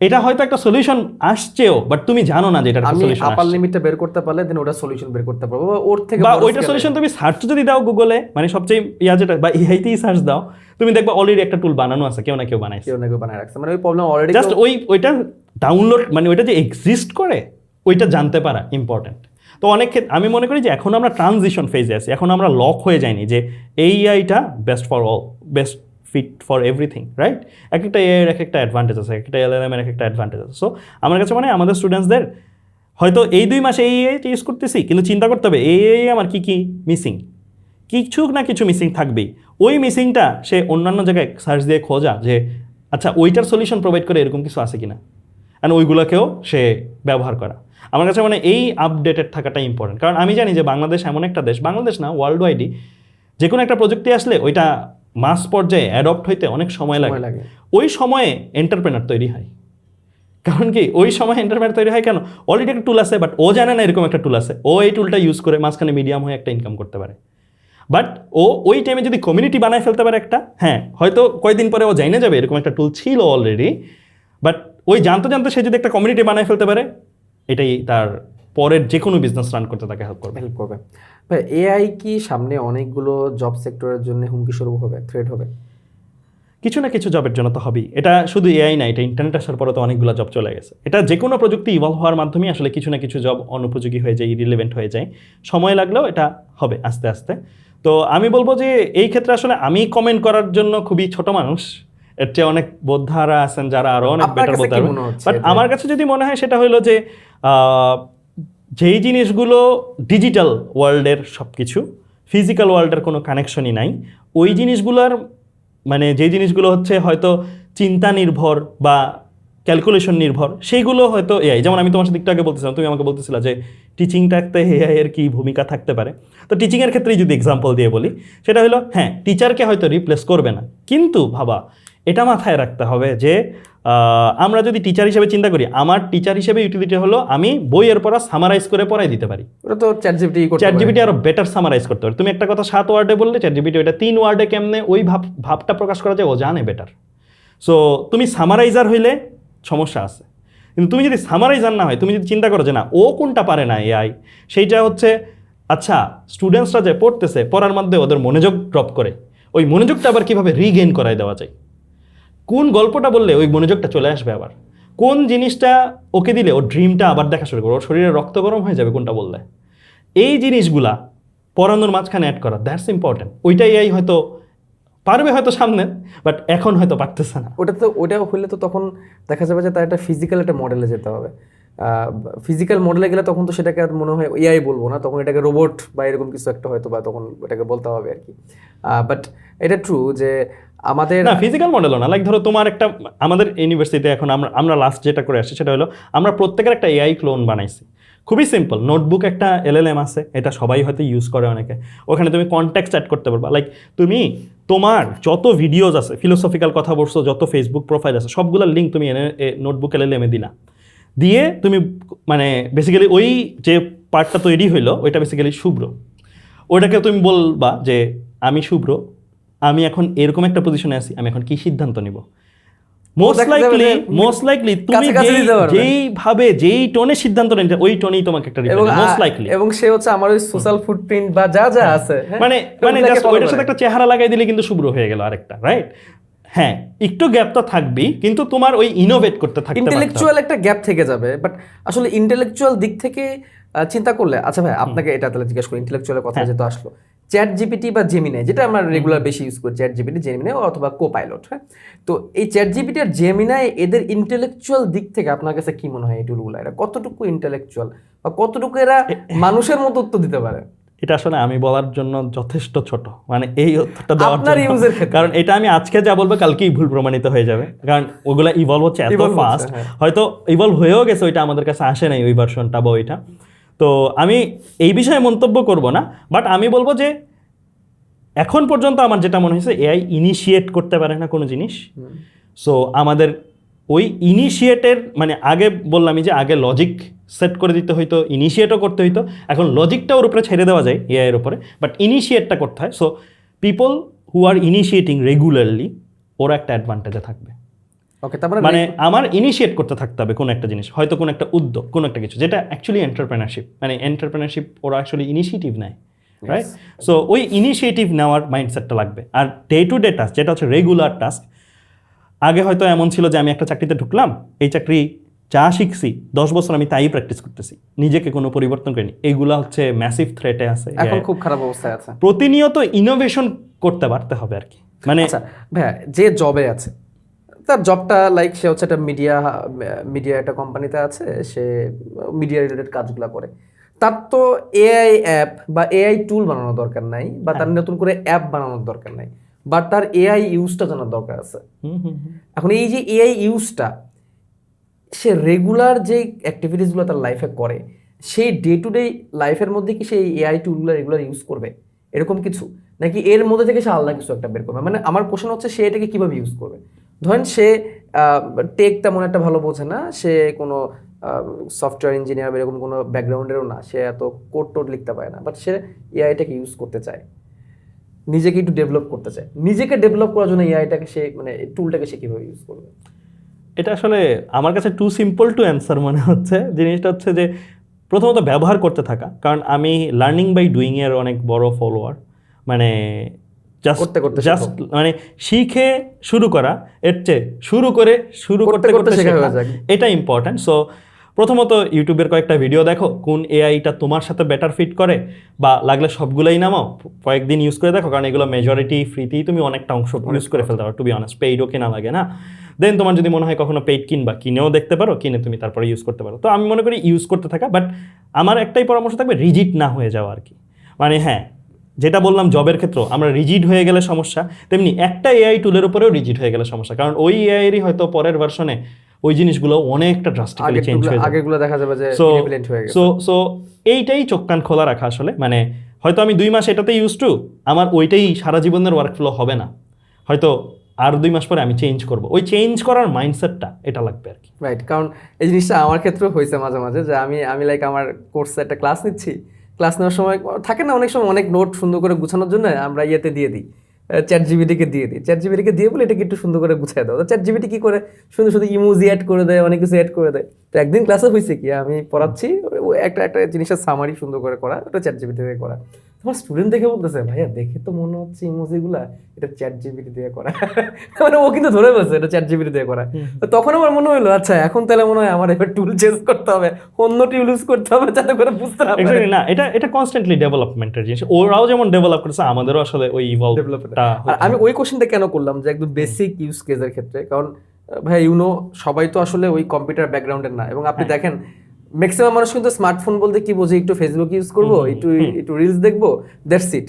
S2: এটা হয়তো একটা সলিউশন আসছেও, বাট তুমি জানো না যে এটা
S1: আমি আপার লিমিটটা বের করতে পারলে দেন ওটা সলিউশন বের করতে পারবো, ওর থেকে
S2: বা ওইটা সলিউশন তুমি সার্চ যদি দাও গুগলে, মানে সবচেয়ে যেটা বা এআইতেই সার্চ দাও, তুমি দেখবা অলরেডি একটা টুল বানানো আছে, কেউ না কেউ বানায় রাখছে, মানে ওই প্রবলেম অলরেডি, জাস্ট ওইটা ডাউনলোড, মানে ওইটা যে এক্সিস্ট করে ওইটা জানতে পারা ইম্পর্টেন্ট। তো অনেক ক্ষেত্রে আমি মনে করি যে এখন আমরা ট্রানজিশন ফেজে আছি, এখন আমরা লক হয়ে যাইনি যে এই এআইটা best for all, best fit for everything, right? এক একটা এআই এর এক একটা অ্যাডভান্টেজ আছে, এক একটা এলএলএম এর এক একটা অ্যাডভান্টেজ আছে। সো আমার কাছে মানে আমাদের স্টুডেন্টসদের হয়তো এই 2 মাসে এই এআই ইউজ করতেছি, কিন্তু চিন্তা করতে হবে এই আমার কী কী মিসিং, কিছু না কিছু মিসিং থাকবেই। ওই মিসিংটা সে অন্যান্য জায়গায় সার্চ দিয়ে খোঁজা যে আচ্ছা ওইটার সলিউশন প্রোভাইড করে এরকম কিছু আছে কিনা, অ্যান্ড ওইগুলোকেও সে ব্যবহার করা। আমার কাছে মানে এই আপডেটেড থাকাটা ইম্পর্টেন্ট। কারণ আমি জানি যে বাংলাদেশ এমন একটা দেশ, বাংলাদেশ না ওয়ার্ল্ড ওয়াইডই, যে কোনো একটা প্রযুক্তি আসলে ওইটা মাস পর্যায়ে অ্যাডপ্ট হইতে অনেক সময় লাগে,
S1: লাগে।
S2: ওই সময়ে এন্টারপ্রেনার তৈরি হয়। কারণ কি ওই সময় এন্টারপ্রেনার তৈরি হয় কেন? অলরেডি একটা টুল আছে, বাট ও জানে না এরকম একটা টুল আছে, ও এই টুলটা ইউজ করে মাঝখানে মিডিয়াম হয়ে একটা ইনকাম করতে পারে। বাট ও ওই টাইমে যদি কমিউনিটি বানায় ফেলতে পারে একটা, হ্যাঁ হয়তো কয়েকদিন পরে ও জানে যাবে এরকম একটা টুল ছিল অলরেডি, বাট ওই জানতে জানতে সে যদি একটা কমিউনিটি বানায় ফেলতে পারে, এটাই তার পরের যে কোনো বিজনেস রান করতে তাকে হেল্প করবে।
S1: ভাই এআই কি সামনে অনেকগুলো জব সেক্টরের জন্য হুমকি স্বরূপ হবে, থ্রেট হবে?
S2: কিছু না কিছু জবের জন্য তো হবেই। এটা শুধু এআই না, এটা ইন্টারনেট আসার পরে তো অনেকগুলো জব চলে গেছে। এটা যে কোনো প্রযুক্তি ইভলভ হওয়ার মাধ্যমে আসলে কিছু না কিছু জব অনুপযোগী হয়ে যায়, ইরিলেভেন্ট হয়ে যায়। সময় লাগলেও এটা হবে আস্তে আস্তে। তো আমি বলবো যে এই ক্ষেত্রে আসলে আমি কমেন্ট করার জন্য খুবই ছোট মানুষ, এর চেয়ে অনেক বোদ্ধারা আছেন যারা আরো অনেক
S1: আপনার
S2: বেটার
S1: কাছে
S2: বলতে
S1: কি
S2: পারবেন।
S1: মনে হচ্ছে
S2: বাট
S1: যে-
S2: আমার কাছে যদি মনে হয় সেটা হলো যে যেই জিনিসগুলো ডিজিটাল ওয়ার্ল্ডের সব কিছু, ফিজিক্যাল ওয়ার্ল্ডের কোনো কানেকশনই নাই, ওই জিনিসগুলোর মানে যে জিনিসগুলো হচ্ছে হয়তো চিন্তা নির্ভর বা ক্যালকুলেশন নির্ভর, সেইগুলো হয়তো এআই। যেমন আমি তোমার সাথে একটু আগে বলতেছিলাম, তুমি আমাকে বলতেছিলা যে টিচিংটাতে এআই এর কি ভূমিকা থাকতে পারে। তো টিচিংয়ের ক্ষেত্রেই যদি এক্সাম্পল দিয়ে বলি, সেটা হলো হ্যাঁ টিচারকে হয়তো রিপ্লেস করবে না, কিন্তু ভাবা এটা মাথায় রাখতে হবে যে আমরা যদি টিচার হিসেবে চিন্তা করি, আমার টিচার হিসেবে ইউটিলিটি হলো আমি বইয়ের পড়া সামারাইজ করে পড়াই দিতে পারি।
S1: ওটা তো চ্যাটজিপিটি করতে পারে।
S2: চ্যাটজিপিটি আরো বেটার সামারাইজ করতে পারে। তুমি একটা কথা 7 ওয়ার্ডে বললে, চ্যাটজিপিটি ওটা 3 ওয়ার্ডে কেমনে ওই ভাবটা প্রকাশ করা যায় ও জানে বেটার। সো তুমি সামারাইজার হইলে সমস্যা আছে, কিন্তু তুমি যদি সামারাইজার না হয়, তুমি যদি চিন্তা করো যে না ও কোনটা পারে না এআই, সেইটা হচ্ছে আচ্ছা স্টুডেন্টসরা যে পড়তেছে, পড়ার মধ্যে ওদের মনোযোগ ড্রপ করে, ওই মনোযোগটা আবার কিভাবে রিগেইন করায় দেওয়া যায়, কোন গল্পটা বললে ওই মনোযোগটা চলে আসবে, আবার কোন জিনিসটা ওকে দিলে ওর ড্রিমটা আবার দেখা শুরু করবে, ওর শরীরে রক্ত গরম হয়ে যাবে কোনটা বললে, এই জিনিসগুলা পড়ানোর মাঝখানে অ্যাড করা, দ্যাটস ইম্পর্টেন্ট। ওইটাই এআই হয়তো পারবে হয়তো সামনে, বাট এখন হয়তো পারতেছে না।
S1: ওটা হলে তো তখন দেখা যাবে যে তার একটা ফিজিক্যাল একটা মডেলে যেতে হবে। ফিজিক্যাল মডেলে গেলে তখন তো সেটাকে আর মনে হয় এআই বলবো না, তখন এটাকে রোবট বা এরকম কিছু একটা হয়তো বা তখন এটাকে বলতে হবে আর কি। বাট এটা ট্রু যে আমাদের
S2: না ফিজিক্যাল মডেলও না, লাইক ধরো তোমার একটা, আমাদের ইউনিভার্সিটিতে এখন আমরা লাস্ট যেটা করে আসছি সেটা হলো আমরা প্রত্যেকের একটা এআই ক্লোন বানাইছি। খুবই সিম্পল, নোটবুক একটা এলএলএম আছে, এটা সবাই হয়তো ইউজ করে অনেকে। ওখানে তুমি কন্ট্যাক্ট অ্যাড করতে পারবা, লাইক তুমি তোমার যত ভিডিওজ আছে, ফিলোসফিক্যাল কথা বলছো, যত ফেসবুক প্রোফাইল আছে, সবগুলোর লিঙ্ক তুমি এনে নোটবুক এলএলএমে দিলা, দিয়ে তুমি মানে বেসিক্যালি ওই যে পার্টটা তৈরি হইলো ওইটা বেসিক্যালি শুভ্র, ওইটাকে তুমি বলবা যে আমি শুভ্র, আমি এখন এরকম একটা পজিশনে আছি, আমি এখন কি সিদ্ধান্ত নিব। মোস্ট লাইকলি তুমি
S1: কাছাকাছি দিতে পারবে।
S2: যেইভাবে যেই টোনে সিদ্ধান্ত নিতে, ওই টোনেই তোমাকে একটা রিপ্লাই দিবে মোস্ট লাইকলি।
S1: এবং সে হচ্ছে আমার ওই সোশ্যাল ফুটপ্রিন্ট বা যা যা আছে, হ্যাঁ,
S2: মানে
S1: ওগুলোকে
S2: জাস্ট
S1: follow
S2: ওইটার
S1: করে।
S2: সাথে একটা চেহারা লাগাই দিলে কিন্তু শুভ্র হয়ে গেল আরেকটা, রাইট? হ্যাঁ একটু গ্যাপ তো থাকবেই, কিন্তু তোমার ওই ইনোভেট করতে থাকতে পারতে হবে।
S1: ইন্টেলেকচুয়াল একটা গ্যাপ থেকে যাবে, বাট আসলে ইন্টেলেকচুয়াল দিক থেকে চিন্তা করলে, আচ্ছা ভাই আপনাকে এটা তাহলে জিজ্ঞেস করি, ইন্টেলেকচুয়ালের কথা যেহেতু আসলো, চ্যাট জিপিটি বা জেমিনাই, যেটা আমরা রেগুলার বেশি ইউজ করি, চ্যাট জিপিটি, জেমিনাই অথবা কোপাইলট, হ্যাঁ, তো এই চ্যাট জিপিটি আর জেমিনাই এদের ইন্টেলেকচুয়াল দিক থেকে আপনার কাছে কি মনে হয় এই টুলগুলো, এরা কতটুকু ইন্টেলেকচুয়াল বা কতটুকু এরা মানুষের মতো উত্তর দিতে পারে?
S2: এটা আসলে আমি বলার জন্য যথেষ্ট ছোট, মানে এই উত্তরটা দেওয়ার
S1: আপনার
S2: জন্য,
S1: ইউজের ক্ষেত্রে।
S2: কারণ এটা আমি আজকে যা বলবো কালকেই ভুল প্রমাণিত হয়ে যাবে, কারণ ওগুলা ইভলভ হচ্ছে এত
S1: Evolve হচ্ছে,
S2: ফাস্ট,
S1: হ্যাঁ।
S2: হয়তো ইভলভ হয়েও গেছে, ওইটা আমাদের কাছে আসে নাই ওই ভার্সনটা বা ওইটা। তো আমি এই বিষয়ে মন্তব্য করব না, বাট আমি বলবো যে এখন পর্যন্ত আমার যেটা মনে হয়েছে এআই ইনিশিয়েট করতে পারে না কোনো জিনিস। সো আমাদের ওই ইনিশিয়েটের মানে আগে বললামই যে আগে লজিক সেট করে দিতে হইতো, ইনিশিয়েটও করতে হইতো, এখন লজিকটা ওর উপরে ছেড়ে দেওয়া যায় এআই এর উপরে, বাট ইনিশিয়েটটা করতে হয়। So people who are initiating regularly, ওরা একটা অ্যাডভান্টেজে থাকবে।
S1: ওকে, তারপরে
S2: মানে আমার ইনিশিয়েট করতে থাকতে হবে কোনো একটা জিনিস, হয়তো কোনো একটা উদ্যোগ, কোনো একটা কিছু, যেটা অ্যাকচুয়ালি এন্টারপ্রেনারশিপ, মানে এন্টারপ্রেনারশিপ ওরা অ্যাকচুয়ালি ইনিশিয়েটিভ নেয়, রাইট? সো ওই ইনিশিয়েটিভ নেওয়ার মাইন্ডসেটটা লাগবে। আর ডে টু ডে টাস্ক যেটা হচ্ছে রেগুলার টাস্ক, আগে হয়তো এমন ছিল যে আমি একটা চাকরিতে ঢুকলাম, এই চাকরি যা শিখছি 10 বছর আমি তাই প্র্যাকটিস করতেছি, নিজেকে কোনো পরিবর্তন করিনি, এইগুলা হচ্ছে ম্যাসিভ থ্রেটে আছে।
S1: এখন খুব খারাপ অবস্থায় আছে।
S2: প্রতিনিয়ত ইনোভেশন করতে পারতে হবে আর কি। মানে
S1: আচ্ছা ভাইয়া, যে জবে আছে তার জবটা লাইক সে হচ্ছে একটা মিডিয়া একটা কোম্পানিতে আছে, সে মিডিয়া রিলেটেড কাজগুলো করে, তার তো এআই অ্যাপ বা এআই টুল বানানোর দরকার নাই, বা তার নতুন করে অ্যাপ বানানোর দরকার নাই, বাট তার এআই ইউজটা জানার দরকার আছে। এখন এই যে এআই ইউজটা সে রেগুলার যে অ্যাক্টিভিটিসগুলো তার লাইফে করে, সেই ডে টু ডে লাইফের মধ্যে কি সেই এআই টুলগুলো রেগুলার ইউজ করবে এরকম কিছু? নাকি এর মধ্যে থেকে সে আলাদা কিছু একটা বের করবে? মানে আমার কোশ্চেন হচ্ছে সে এটাকে কিভাবে ইউজ করবে। ধরেন সে টেক তেমন একটা ভালো বোঝে না, সে কোনো সফটওয়্যার ইঞ্জিনিয়ার এরকম কোনো ব্যাকগ্রাউন্ডেরও না, সে এত কোড টোড লিখতে পারে না, বাট সে এআইটাকে ইউজ করতে চায়, নিজেকে একটু ডেভেলপ করতে চায়। নিজেকে ডেভেলপ করার জন্য এআইটাকে সে মানে টুলটাকে সে কিভাবে ইউজ করবে?
S2: এটা আসলে আমার কাছে টু সিম্পল টু অ্যান্সার মনে হচ্ছে। জিনিসটা হচ্ছে যে প্রথমত ব্যবহার করতে থাকা, কারণ আমি লার্নিং বাই ডুইং এর অনেক বড় ফলোয়ার। মানে জাস্ট মানে শিখে শুরু করা, এর চেয়ে শুরু করতে করতে শেখা, এটা ইম্পর্ট্যান্ট। সো প্রথমত ইউটিউবের কয়েকটা ভিডিও দেখো, কোন এআইটা তোমার সাথে বেটার ফিট করে, বা লাগলে সবগুলোই নামাও, কয়েকদিন ইউজ করে দেখো, কারণ এগুলো মেজরিটি ফ্রিতেই তুমি অনেকটা অংশ ইউজ করে ফেলতে পারো, টু বি অনেস্ট, পেইডও কেনা লাগে না। দেন তোমার যদি মনে হয় কখনো পেইড কিনবা, কিনেও দেখতে পারো, কিনে তুমি তারপরে ইউজ করতে পারো। তো আমি মনে করি ইউজ করতে থাকা, বাট আমার একটাই পরামর্শ থাকবে, রিজিড না হয়ে যাওয়া আর কি। মানে হ্যাঁ, যেটা বললাম জবের ক্ষেত্রে আমরা রিজিড হয়ে গেলে সমস্যা, তেমনি একটা এআই টুলের উপরেও রিজিড হয়ে গেলে সমস্যা, কারণ ওই এআইয়েরই হয়তো পরের ভার্সনে ওই জিনিসগুলো অনেকটা ড্রাস্টিক্যালি চেঞ্জ হয়ে যাবে,
S1: আগেগুলো দেখা যাবে যে ইনফ্লুয়েন্ট হয়ে গেছে।
S2: সো এইটাই চোখ কান খোলা রাখা আসলে। মানে হয়তো আমি 2 মাস এটাতে ইউজ টু, আমার ওইটাই সারা জীবনের ওয়ার্কফ্লো হবে না, হয়তো আর 2 মাস পরে আমি চেঞ্জ করব। ওই চেঞ্জ করার মাইন্ডসেটটা এটা লাগবে আর কি।
S1: রাইট, কারণ এই জিনিসটা আমার ক্ষেত্রেও হয়েছে মাঝে মাঝে, যে আমি লাইক আমার কোর্সে একটা ক্লাস নিচ্ছি, ক্লাস নেওয়ার সময় থাকে না অনেক সময় অনেক নোট সুন্দর করে গুছানোর জন্য আমরা ইয়েতে দিয়ে দিই, চ্যাট জিপিটিকে দিয়ে দিই। চ্যাট জিপিটিকে দিয়ে বলে এটাকে একটু সুন্দর করে গুছিয়ে দাও। তো চ্যাট জিপিটি কি করে, সুন্দর সুন্দর ইমোজি অ্যাড করে দেয়, অনেক কিছু অ্যাড করে দেয়। তো একদিন ক্লাসে হয়েছে কি, আমি পড়াচ্ছি, একটা জিনিসের সামারি সুন্দর করে করা, ওটা চ্যাট জিপিটি দিয়ে করা। তোমার স্টুডেন্ট দেখে বলতেছে, ভাইয়া দেখে তো মনে হচ্ছে ইমোজিগুলা এটা চ্যাট জিপিটি দিয়ে করা। মানে ও কিন্তু ধরে বলছে এটা চ্যাট জিপিটি দিয়ে করা। তো তখন আমার মনে হলো, আচ্ছা এখন তাহলে মনে হয় আমার এবার টুল চেঞ্জ করতে হবে, অন্য টুল ইউজ করতে হবে, যাতে করে বুঝতে না পারে।
S2: না, এটা কনস্ট্যান্টলি ডেভেলপমেন্টের জিনিস, ওরাও যেমন ডেভেলপ করছে আমাদেরও আসলে ওই
S1: ডেভেলপমেন্ট। আমি ওই কোশ্চেনটা কেন করলাম যে একদম বেসিক ইউজ কেসের ক্ষেত্রে, কারণ ভাই সবাই তো আসলে ওই কম্পিউটার ব্যাকগ্রাউন্ডের না। এবং আপনি দেখেন ম্যাক্সিমাম মানুষ কিন্তু স্মার্টফোন বলতে কি বোঝে, একটু ফেসবুক ইউজ করবো, একটু রিলস দেখবো, দ্যাটস ইট।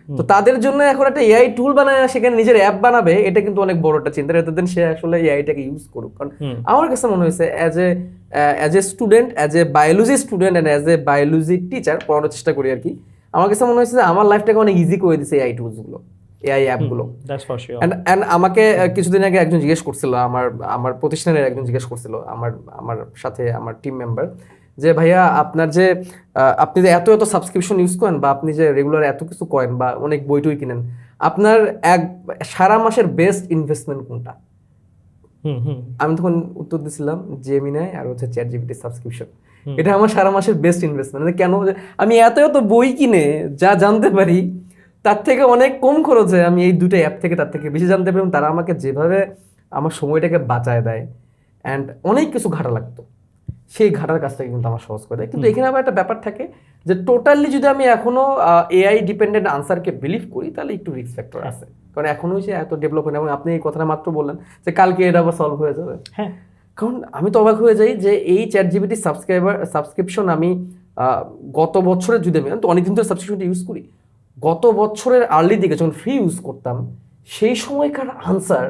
S1: তো তাদের জন্য এখন একটা এআই টুল বানায় সেখানে নিজের অ্যাপ বানাবে, এটা কিন্তু অনেক বড় একটা চিন্তা। এতদিন সে আসলে এআইটাকে ইউজ করুক। কারণ আমার কাছে মনে হয়েছে as a student, as a biology student and as a biology teacher পড়ানোর চেষ্টা করি আর কি, আমার কাছে মনে হয়েছে যে আমার লাইফটাকে অনেক ইজি করে দিচ্ছে এআই টুলসগুলো, এআই অ্যাপগুলো। অ্যান্ড আমাকে কিছুদিন আগে একজন জিজ্ঞেস করছিল, আমার প্রতিষ্ঠানের একজন জিজ্ঞেস করছিল আমার সাথে আমার টিম মেম্বার, যে ভাইয়া আপনার যে আপনি যে এত সাবস্ক্রিপশন ইউজ করেন, বা আপনি যে রেগুলার এত কিছু করেন, বা অনেক বই টই কিনেন, আপনার সারা মাসের বেস্ট ইনভেস্টমেন্ট কোনটা? আমি তখন উত্তর দিছিলাম জেমিনাই আর হচ্ছে চ্যাট জিপিটি সাবস্ক্রিপশন। এটা আমার সারা মাসের বেস্ট ইনভেস্টমেন্ট। কেন? আমি এত বই কিনে যা জানতে পারি তার থেকে অনেক কম খরচে আমি এই দুটো অ্যাপ থেকে তার থেকে বেশি জানতে পারি। তারা আমাকে যেভাবে আমার সময়টাকে বাঁচায় দেয়, অ্যান্ড অনেক কিছু ঘাটা লাগতো, সেই ঘাটার কাজটাকে কিন্তু আমার সহজ করে দেয়। কিন্তু এখানে আবার একটা ব্যাপার থাকে যে টোটালি যদি আমি এখনো এআই ডিপেন্ডেন্ট আনসারকে বিলিভ করি, তাহলে একটু রিস্ক ফ্যাক্টর আছে, কারণ এখনো সে এত ডেভেলপ হয় না। এবং আপনি এই কথাটা মাত্র বললেন যে কালকে এটা আবার সলভ হয়ে যাবে। হ্যাঁ, কারণ আমি তো অবাক হয়ে যাই যে এই চ্যাট জিপিটি সাবস্ক্রিপশন আমি গত বছরের, যদি আমি তো অনেকদিন ধরে সাবস্ক্রিপশনটা ইউজ করি, গত বছরের আর্লি দিকে যখন ফ্রি ইউজ করতাম সেই সময়কার আনসার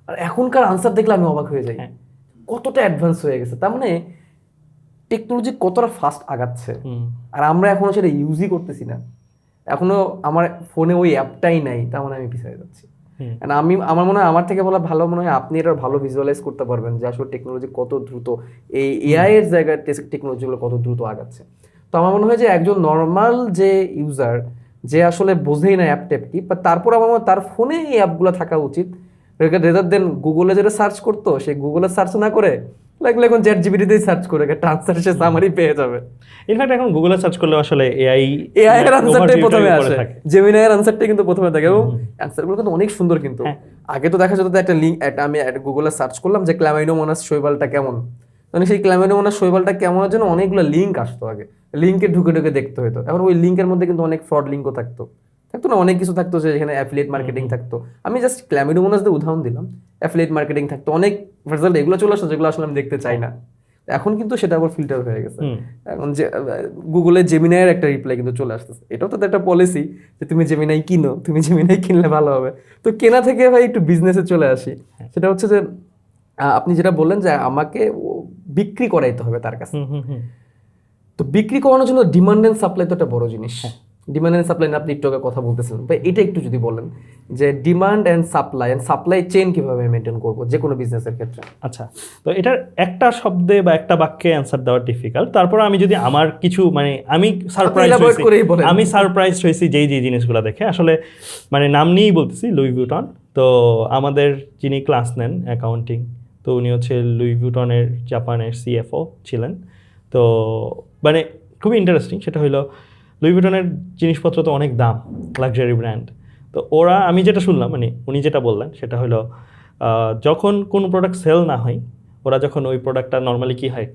S1: আর এখনকার আনসার দেখলে আমি অবাক হয়ে যাই, কতটা অ্যাডভান্স হয়ে গেছে। তার মানে টেকনোলজি কতটা ফাস্ট আগাচ্ছে, আর আমরা এখনো সেটা ইউজই করতেছি না। এখনো আমার ফোনে ওই অ্যাপটাই নাই, তার মানে আমি পিছিয়ে যাচ্ছি। আমার মনে হয় আমার থেকে ভালো মনে হয় আপনি এটা ভালো ভিজুয়ালাইজ করতে পারবেন যে আসলে টেকনোলজি কত দ্রুত, এই এআই এর জায়গায় টেকনোলজিগুলো কত দ্রুত আগাচ্ছে। তো আমার মনে হয় যে একজন নর্মাল যে ইউজার, যে আসলে বোঝেই না অ্যাপ ট্যাপ কি, তারপর আমার মনে হয় তার ফোনে এই অ্যাপগুলো থাকা উচিত, রেদার দেন গুগলে যেটা সার্চ করতো সে গুগলে সার্চ না করে লাগলে এখন চ্যাট জিপিটিতেই সার্চ করে একটা আনসার সে সামারি পেয়ে যাবে।
S2: ইনফ্যাক্ট এখন গুগলে সার্চ করলে আসলে এআই
S1: এর আনসারটাই প্রথমে আসে, জেমিনাই এর আনসারটাই কিন্তু প্রথমে থাকে, এবং আনসারগুলো কিন্তু অনেক সুন্দর। কিন্তু আগে তো দেখা যেত একটা লিঙ্ক, আমি গুগলে সার্চ করলাম যে ক্ল্যামাইডোমোনাস শৈবালটা কেমন, মানে সেই ক্ল্যামাইডোমোনাস শৈবালটা কেমনের জন্য অনেকগুলো লিঙ্ক আসতো, আগে লিঙ্কে ঢুকে দেখতে হতো। এখন ওই লিঙ্কের মধ্যে কিন্তু অনেক ফ্রড লিঙ্কও থাকতো না, অনেক কিছু থাকতো, যে এখানে অ্যাফিলিয়েট মার্কেটিং থাকতো। আমি জাস্ট ক্ল্যামিডোমোনাস দিয়ে উদাহরণ দিলাম, অ্যাফিলিয়েট মার্কেটিং থাকতো, অনেক রেজাল্ট এগুলো চলে আসতো যেগুলো আসলে আমি দেখতে চাই না। এখন কিন্তু সেটা আবার ফিল্টার হয়ে গেছে। এখন যে গুগলে জেমিনাইয়ের একটা রিপ্লাই কিন্তু চলে আসতেছে। এটাও তো একটা পলিসি যে তুমি জেমিনাই কিনো, তুমি জেমিনাই কিনলে ভালো হবে। তো কেনা থেকে ভাই একটু বিজনেসে চলে আসি, সেটা হচ্ছে যে আপনি যেটা বললেন যে আমাকে বিক্রি করাইতে হবে তার কাছে। তো বিক্রি করানোর জন্য ডিমান্ড এন্ড সাপ্লাই তো একটা বড় জিনিস। ডিমান্ড অ্যান্ড সাপ্লাই নিয়ে আপনি একটু আগে কথা বলতেছিলেন ভাই, এটা একটু যদি বলেন যে ডিমান্ড অ্যান্ড সাপ্লাই চেইন কিভাবে মেনটেন করবো যে কোনো বিজনেসের ক্ষেত্রে।
S2: আচ্ছা, তো এটার একটা শব্দে বা একটা বাক্যে অ্যান্সার দেওয়া ডিফিকাল্ট। তারপর আমি যদি আমার কিছু মানে আমি সারপ্রাইজ
S1: elaborate করেই বলেন।
S2: আমি সারপ্রাইজ হয়েছি যেই জিনিসগুলো দেখে, আসলে মানে নাম নিয়েই বলতেছি, লুই ভিউটন। তো আমাদের যিনি ক্লাস নেন অ্যাকাউন্টিং, তো উনি হচ্ছে লুই ভিউটনের জাপানের সিএফও ছিলেন। তো মানে খুবই ইন্টারেস্টিং সেটা হলো লুই ভিউটনের জিনিসপত্র তো অনেক দাম, লাক্সারি ব্র্যান্ড। তো ওরা, আমি যেটা শুনলাম মানে উনি যেটা বললেন সেটা হলো যখন কোনো প্রোডাক্ট সেল না হয়, ওরা যখন ওই প্রোডাক্টটা নর্মালি কী হয়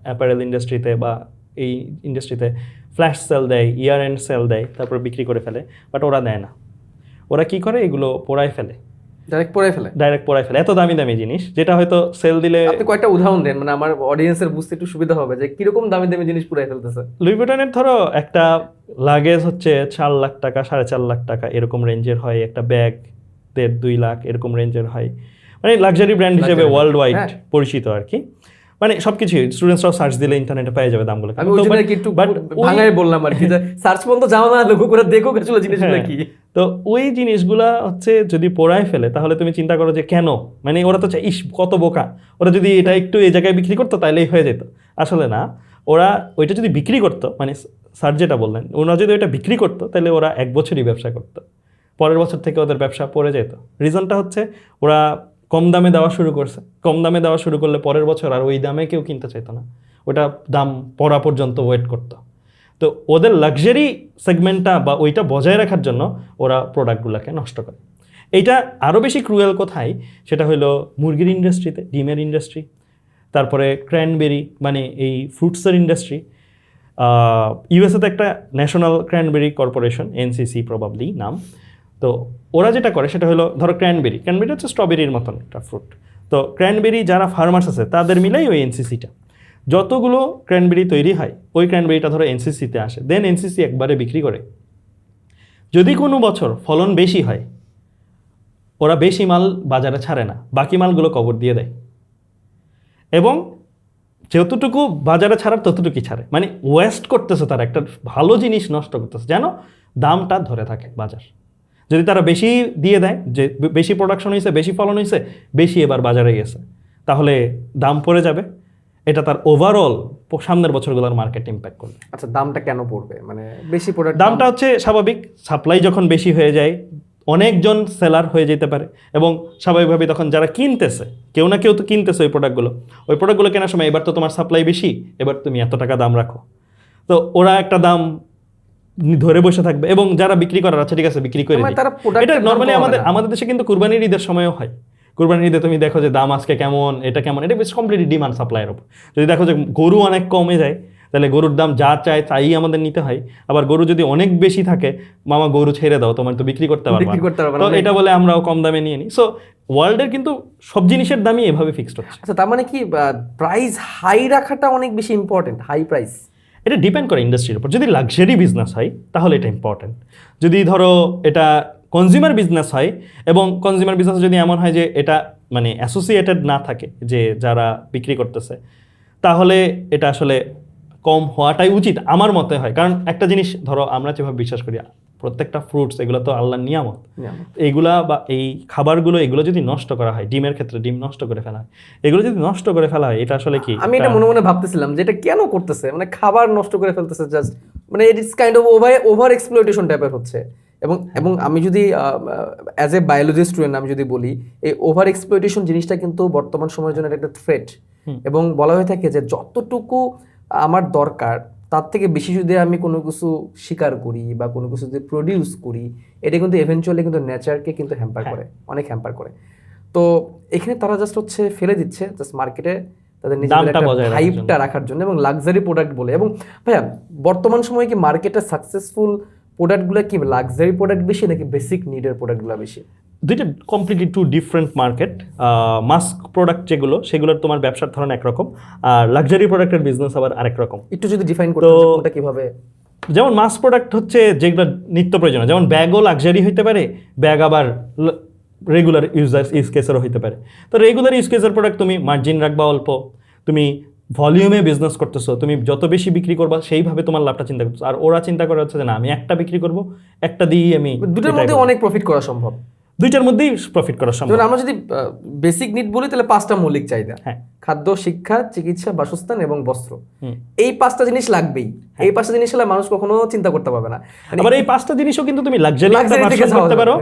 S2: অ্যাপারেল ইন্ডাস্ট্রিতে বা এই ইন্ডাস্ট্রিতে ফ্ল্যাশ সেল দেয়, ইয়ার এন্ড সেল দেয়, তারপর বিক্রি করে ফেলে। বাট ওরা দেয় না, ওরা কি করে এগুলো পোড়ায় ফেলে,
S1: ডাইরেক্ট পড়ে ফেলে।
S2: ডাইরেক্ট পোড়ায় ফেলে। এত দামি দামি জিনিস যেটা হয়তো সেল দিলে,
S1: আপনি কয়েকটা উদাহরণ দেন মানে আমার অডিয়েন্সের বুঝতে একটু সুবিধা হবে যে কিরকম দামি দামি জিনিস পুরাই ফেলতেছে।
S2: লুই ভিউটনের ধরো একটা লাগেজ হচ্ছে 4 লাখ টাকা, 4.5 লাখ টাকা এরকম রেঞ্জের হয়, একটা ব্যাগ 1.5-2 লাখ এরকম রেঞ্জের হয়, মানে লাক্সারি ব্র্যান্ড হিসেবে ওয়ার্ল্ড ওয়াইড
S1: হ্যাঁ।
S2: পরিচিত আর কি। মানে সবকিছুই স্টুডেন্টসরাও সার্চ দিলে ইন্টারনেটে পেয়ে যাবে দামগুলো।
S1: আমি ওই জন্য আর কি একটু ভাঙায় বললাম আর কি, যে সার্চ পর্যন্ত যাও না, লক্ষ্য করে দেখো আসলে জিনিসগুলো কি।
S2: তো ওই জিনিসগুলা হচ্ছে যদি পোড়ায় ফেলে তাহলে তুমি চিন্তা করো যে কেন, মানে ওরা তো চাই ইস কত বোকা, ওরা যদি এটা একটু এই জায়গায় বিক্রি করতো তাহলেই হয়ে যেত। আসলে না, ওরা ওইটা যদি বিক্রি করতো, মানে স্যার যেটা বললেন, ওরা যদি ওইটা বিক্রি করতো তাহলে ওরা 1 বছরই ব্যবসা করতো, পরের বছর থেকে ওদের ব্যবসা পড়ে যেত। রিজনটা হচ্ছে ওরা কম দামে দেওয়া শুরু করছে, কম দামে দেওয়া শুরু করলে পরের বছর আর ওই দামে কেউ কিনতে চাইতো না, ওটা দাম পড়া পর্যন্ত ওয়েট করতো। তো ওদের লাক্সারি সেগমেন্টটা বা ওইটা বজায় রাখার জন্য ওরা প্রোডাক্টগুলোকে নষ্ট করে। এইটা আরও বেশি ক্রুয়েল কোথায়, সেটা হলো মুরগির ইন্ডাস্ট্রিতে, ডিমের ইন্ডাস্ট্রি, তারপরে ক্র্যানবেরি মানে এই ফ্রুটসের ইন্ডাস্ট্রি। ইউএসএতে একটা national cranberry corporation, NCC probably নাম। তো ওরা যেটা করে সেটা হলো ধরো ক্র্যানবেরি হচ্ছে স্ট্রবেরির মতন একটা ফ্রুট। তো ক্র্যানবেরি যারা ফার্মার্স আছে তাদের মিলাই ওই এনসিসিটা, যতগুলো ক্র্যানবেরি তৈরি হয় ওই ক্র্যানবেরিটা ধরো এনসিসিতে আসে, দেন এনসিসি একবারে বিক্রি করে। যদি কোনো বছর ফলন বেশি হয়, ওরা বেশি মাল বাজারে ছাড়ে না, বাকি মালগুলো কবর দিয়ে দেয়, এবং যতটুকু বাজারে ছাড়ার ততটুকুই ছাড়ে। মানে ওয়েস্ট করতেছে, তারা একটা ভালো জিনিস নষ্ট করতেছে যেন দামটা ধরে থাকে বাজার। যদি তারা বেশি দিয়ে দেয়, যে বেশি প্রোডাকশন হয়েছে, বেশি ফলন হয়েছে, বেশি এবার বাজারে গেছে, তাহলে দাম পড়ে যাবে, এটা তার ওভারঅল সামনের বছরগুলোর মার্কেট ইম্প্যাক্ট করবে।
S1: আচ্ছা, দামটা কেন পড়বে? মানে বেশি প্রোডাক্ট,
S2: দামটা হচ্ছে স্বাভাবিক, সাপ্লাই যখন বেশি হয়ে যায় অনেকজন সেলার হয়ে যেতে পারে, এবং স্বাভাবিকভাবে তখন যারা কিনতেছে, কেউ না কেউ তো কিনতেছে ওই প্রোডাক্টগুলো কেনার সময় এবার তো তোমার সাপ্লাই বেশি, এবার তুমি এত টাকা দাম রাখো, তো ওরা একটা দাম ধরে বসে থাকবে, এবং যারা বিক্রি করার আছে ঠিক আছে বিক্রি করে দিই।
S1: তারা product
S2: এটা
S1: এর দাম
S2: নর্মালি
S1: কমাবে
S2: আমাদের
S1: না।
S2: আমাদের দেশে কিন্তু কুরবানির ঈদের সময়ও হয়। কুরবানির ঈদে তুমি দেখো যে দাম আজকে কেমন, এটা কেমন, এটা বেশ কমপ্লিটলি ডিমান্ড সাপ্লাইয়ের উপর। যদি দেখো যে গরু অনেক কমে যায়, তাহলে গরুর দাম যা চায় তাই আমাদের নিতে হয়। আবার গরু যদি অনেক বেশি থাকে, মামা গরু ছেড়ে দাও, তোমার তো বিক্রি করতে পারবে
S1: বিক্রি করতে পারবে না,
S2: তো
S1: অনেক।
S2: এটা বলে আমরাও কম দামে নিয়ে নিই। সো ওয়ার্ল্ডের কিন্তু সব জিনিসের দামই এভাবে ফিক্সড হচ্ছে।
S1: আচ্ছা, তার মানে কি প্রাইস হাই রাখাটা অনেক বেশি ইম্পর্টেন্ট? হাই প্রাইস
S2: এটা ডিপেন্ড করে ইন্ডাস্ট্রির উপর। যদি লাক্সারি বিজনেস হয় তাহলে এটা ইম্পর্টেন্ট। যদি ধরো এটা কনজিউমার বিজনেস হয়, এবং কনজিউমার বিজনেস যদি এমন হয় যে এটা মানে অ্যাসোসিয়েটেড না থাকে যে যারা বিক্রি করতেছে, তাহলে এটা আসলে কম হওয়াটাই উচিত আমার মতে হয়। কারণ একটা জিনিস ধরো আমরা যেভাবে বিশ্বাস করি, প্রত্যেকটা ফ্রুটস এগুলো তো আল্লাহর নিয়ামত, এইগুলা বা এই খাবারগুলো এগুলো যদি নষ্ট করা হয়, ডিমের ক্ষেত্রে ডিম নষ্ট করে ফেলা হয়, এগুলো যদি নষ্ট করে ফেলা হয়, এটা আসলে কি?
S1: আমি এটা মনে মনে ভাবতেছিলাম যে এটা কেন করতেছে, মানে খাবার নষ্ট করে ফেলতেছে জাস্ট, মানে it is kind of over exploitation টাইপের হচ্ছে। এবং আমি যদি অ্যাজ এ বায়োলজি স্টুডেন্ট আমি যদি বলি, এই ওভার এক্সপ্লয়টেশন জিনিসটা কিন্তু বর্তমান সময়ের জন্য একটা থ্রেট। এবং বলা হয়ে থাকে যে যতটুকু আমার দরকার তার থেকে বেশি যদি আমি কোনো কিছু শিকার করি বা কোনো কিছু যদি প্রডিউস করি, এটা কিন্তু এভেনচুয়ালি কিন্তু নেচারকে কিন্তু হ্যাম্পার করে, অনেক হ্যাম্পার করে। তো এখানে তারা জাস্ট হচ্ছে ফেলে দিচ্ছে জাস্ট মার্কেটে তাদের নিজেদের একটা হাইপটা রাখার জন্য এবং লাক্সারি প্রোডাক্ট বলে। এবং ভাইয়া বর্তমান সময়ে কি মার্কেটে সাকসেসফুল প্রোডাক্টগুলো কি লাক্সারি প্রোডাক্ট বেশি নাকি বেসিক নিডের প্রোডাক্টগুলো বেশি?
S2: দুইটা completely two different market. Mass product যেগুলো, সেগুলোর তোমার ব্যবসার ধরন একরকম, আর লাক্সারি প্রোডাক্টের বিজনেস আবার আরেক রকম।
S1: একটু যদি ডিফাইন করতে কোনটা কিভাবে?
S2: যেমন মাস প্রোডাক্ট হচ্ছে যেগুলো নিত্য প্রয়োজনীয়, যেমন ব্যাগও লাক্সারি হইতে পারে, ব্যাগ আবার রেগুলার ইউজ কেসেরও হইতে পারে। তো রেগুলার ইউজ কেসের প্রোডাক্ট তুমি মার্জিন রাখবা অল্প, তুমি ভলিউমে বিজনেস করতেছো, তুমি যত বেশি বিক্রি করবা সেইভাবে তোমার লাভটা চিন্তা করতেছো। আর ওরা চিন্তা করে হচ্ছে যে না আমি একটা বিক্রি করব, একটা দিয়েই আমি
S1: দুটোর
S2: এটাই
S1: মধ্যে
S2: করবো।
S1: অনেক প্রফিট করা সম্ভব।
S2: দুইটার মধ্যেই প্রফিট করা সম্ভব।
S1: যেমন আমরা যদি বেসিক নিড বলি তাহলে 5টা মৌলিক চাহিদা,
S2: হ্যাঁ।
S1: খাদ্য, শিক্ষা, চিকিৎসা, বাসস্থান এবং বস্ত্র।
S2: হুম।
S1: এই 5টা জিনিস লাগবেই। এই 5টা জিনিস হলে মানুষ কখনো চিন্তা করতে পারবে না। মানে
S2: আবার এই 5টা জিনিসও কিন্তু তুমি লাক্সারি
S1: Luxury দিকে
S2: ভার্সন
S1: যাওয়া
S2: করতে
S1: যাবে।
S2: পারো,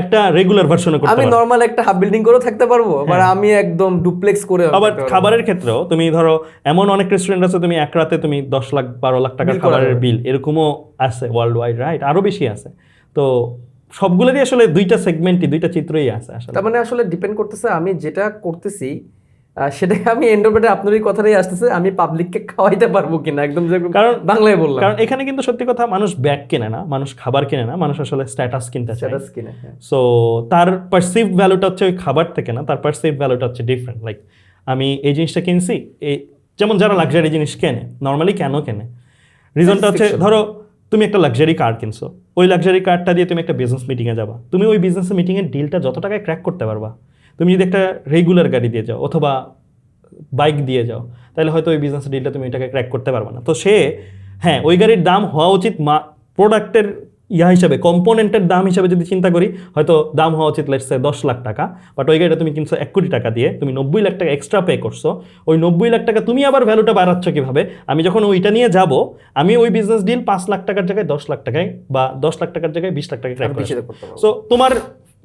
S2: একটা রেগুলার ভার্সনও করতে
S1: আমি
S2: পারো।
S1: নরমাল একটা হাফ বিল্ডিং করেও থাকতে পারবো, আবার আমি একদম ডুপ্লেক্স করে
S2: আবার খাবারের ক্ষেত্রেও তুমি ধরো এমন অনেক রেস্টুরেন্ট আছে তুমি এক রাতে তুমি 10 লাখ 12 লাখ টাকার
S1: Bill করা
S2: খাবারের
S1: যাবে।
S2: বিল এরকমও আছে ওয়ার্ল্ড ওয়াইড, রাইট? আরো বেশি আছে। তো সবগুলোরই আসলে দুইটা সেগমেন্টই, দুইটা চিত্রই আছে আসলে।
S1: তার মানে আসলে ডিপেন্ড করতেছে আমি যেটা করতেছি সেটাকে আমি এন্ডোমেটে আপনার এই কথাটাই আসতেছে, আমি পাবলিককে খাওয়াইতে পারবো কিনা, একদম যে
S2: কারণ
S1: বাংলায় বললাম।
S2: কারণ এখানে কিন্তু সত্যি কথা মানুষ ব্যাগ কেনে না, মানুষ খাবার কিনে না, মানুষ আসলে স্ট্যাটাস কিনতে চায়।
S1: স্ট্যাটাস কিনা, হ্যাঁ।
S2: সো তার পারসিভ ভ্যালুটা হচ্ছে ওই খাবার থেকে না, তার পারসিভ ভ্যালুটা হচ্ছে ডিফারেন্ট। লাইক আমি এই জিনিসটা কিনছি, এই যেমন যারা লাক্সারি জিনিস কেনে নর্মালি কেন কেনে, রিজনটা হচ্ছে
S1: Satisfaction.
S2: ধরো তুমি একটা লাক্সারি কার কিনছো, ওই লাক্সারি কারটা দিয়ে তুমি একটা বিজনেস মিটিংয়ে যাবা, তুমি ওই বিজনেস মিটিংয়ের ডিলটা যত টাকায় ক্র্যাক করতে পারবা, তুমি যদি একটা রেগুলার গাড়ি দিয়ে যাও অথবা বাইক দিয়ে যাও, তাহলে হয়তো ওই বিজনেস ডিলটা তুমি ওইটাকে ক্র্যাক করতে পারবে না। তো সে হ্যাঁ ওই গাড়ির দাম হওয়া উচিত প্রোডাক্টের হিসাবে, কম্পোনেন্টের দাম হিসাবে যদি চিন্তা করি, হয়তো দাম হওয়া উচিত লেটস সে 10 লাখ টাকা, বাট ওই গাড়িটা তুমি কিনছো 1 কোটি টাকা দিয়ে, তুমি 90 লাখ টাকা এক্সট্রা পে করছো। ওই 90 লাখ টাকা তুমি আবার ভ্যালুটা বাড়াচ্ছ কিভাবে? আমি যখন ওইটা নিয়ে যাব, আমি ওই বিজনেস ডিল 5 লাখ টাকার জায়গায় 10 লাখ টাকায় বা 10 লাখ টাকার জায়গায় 20 লাখ টাকা ক্র্যাক
S1: বেশি
S2: করছো।
S1: করতে পারবো।
S2: সো তোমার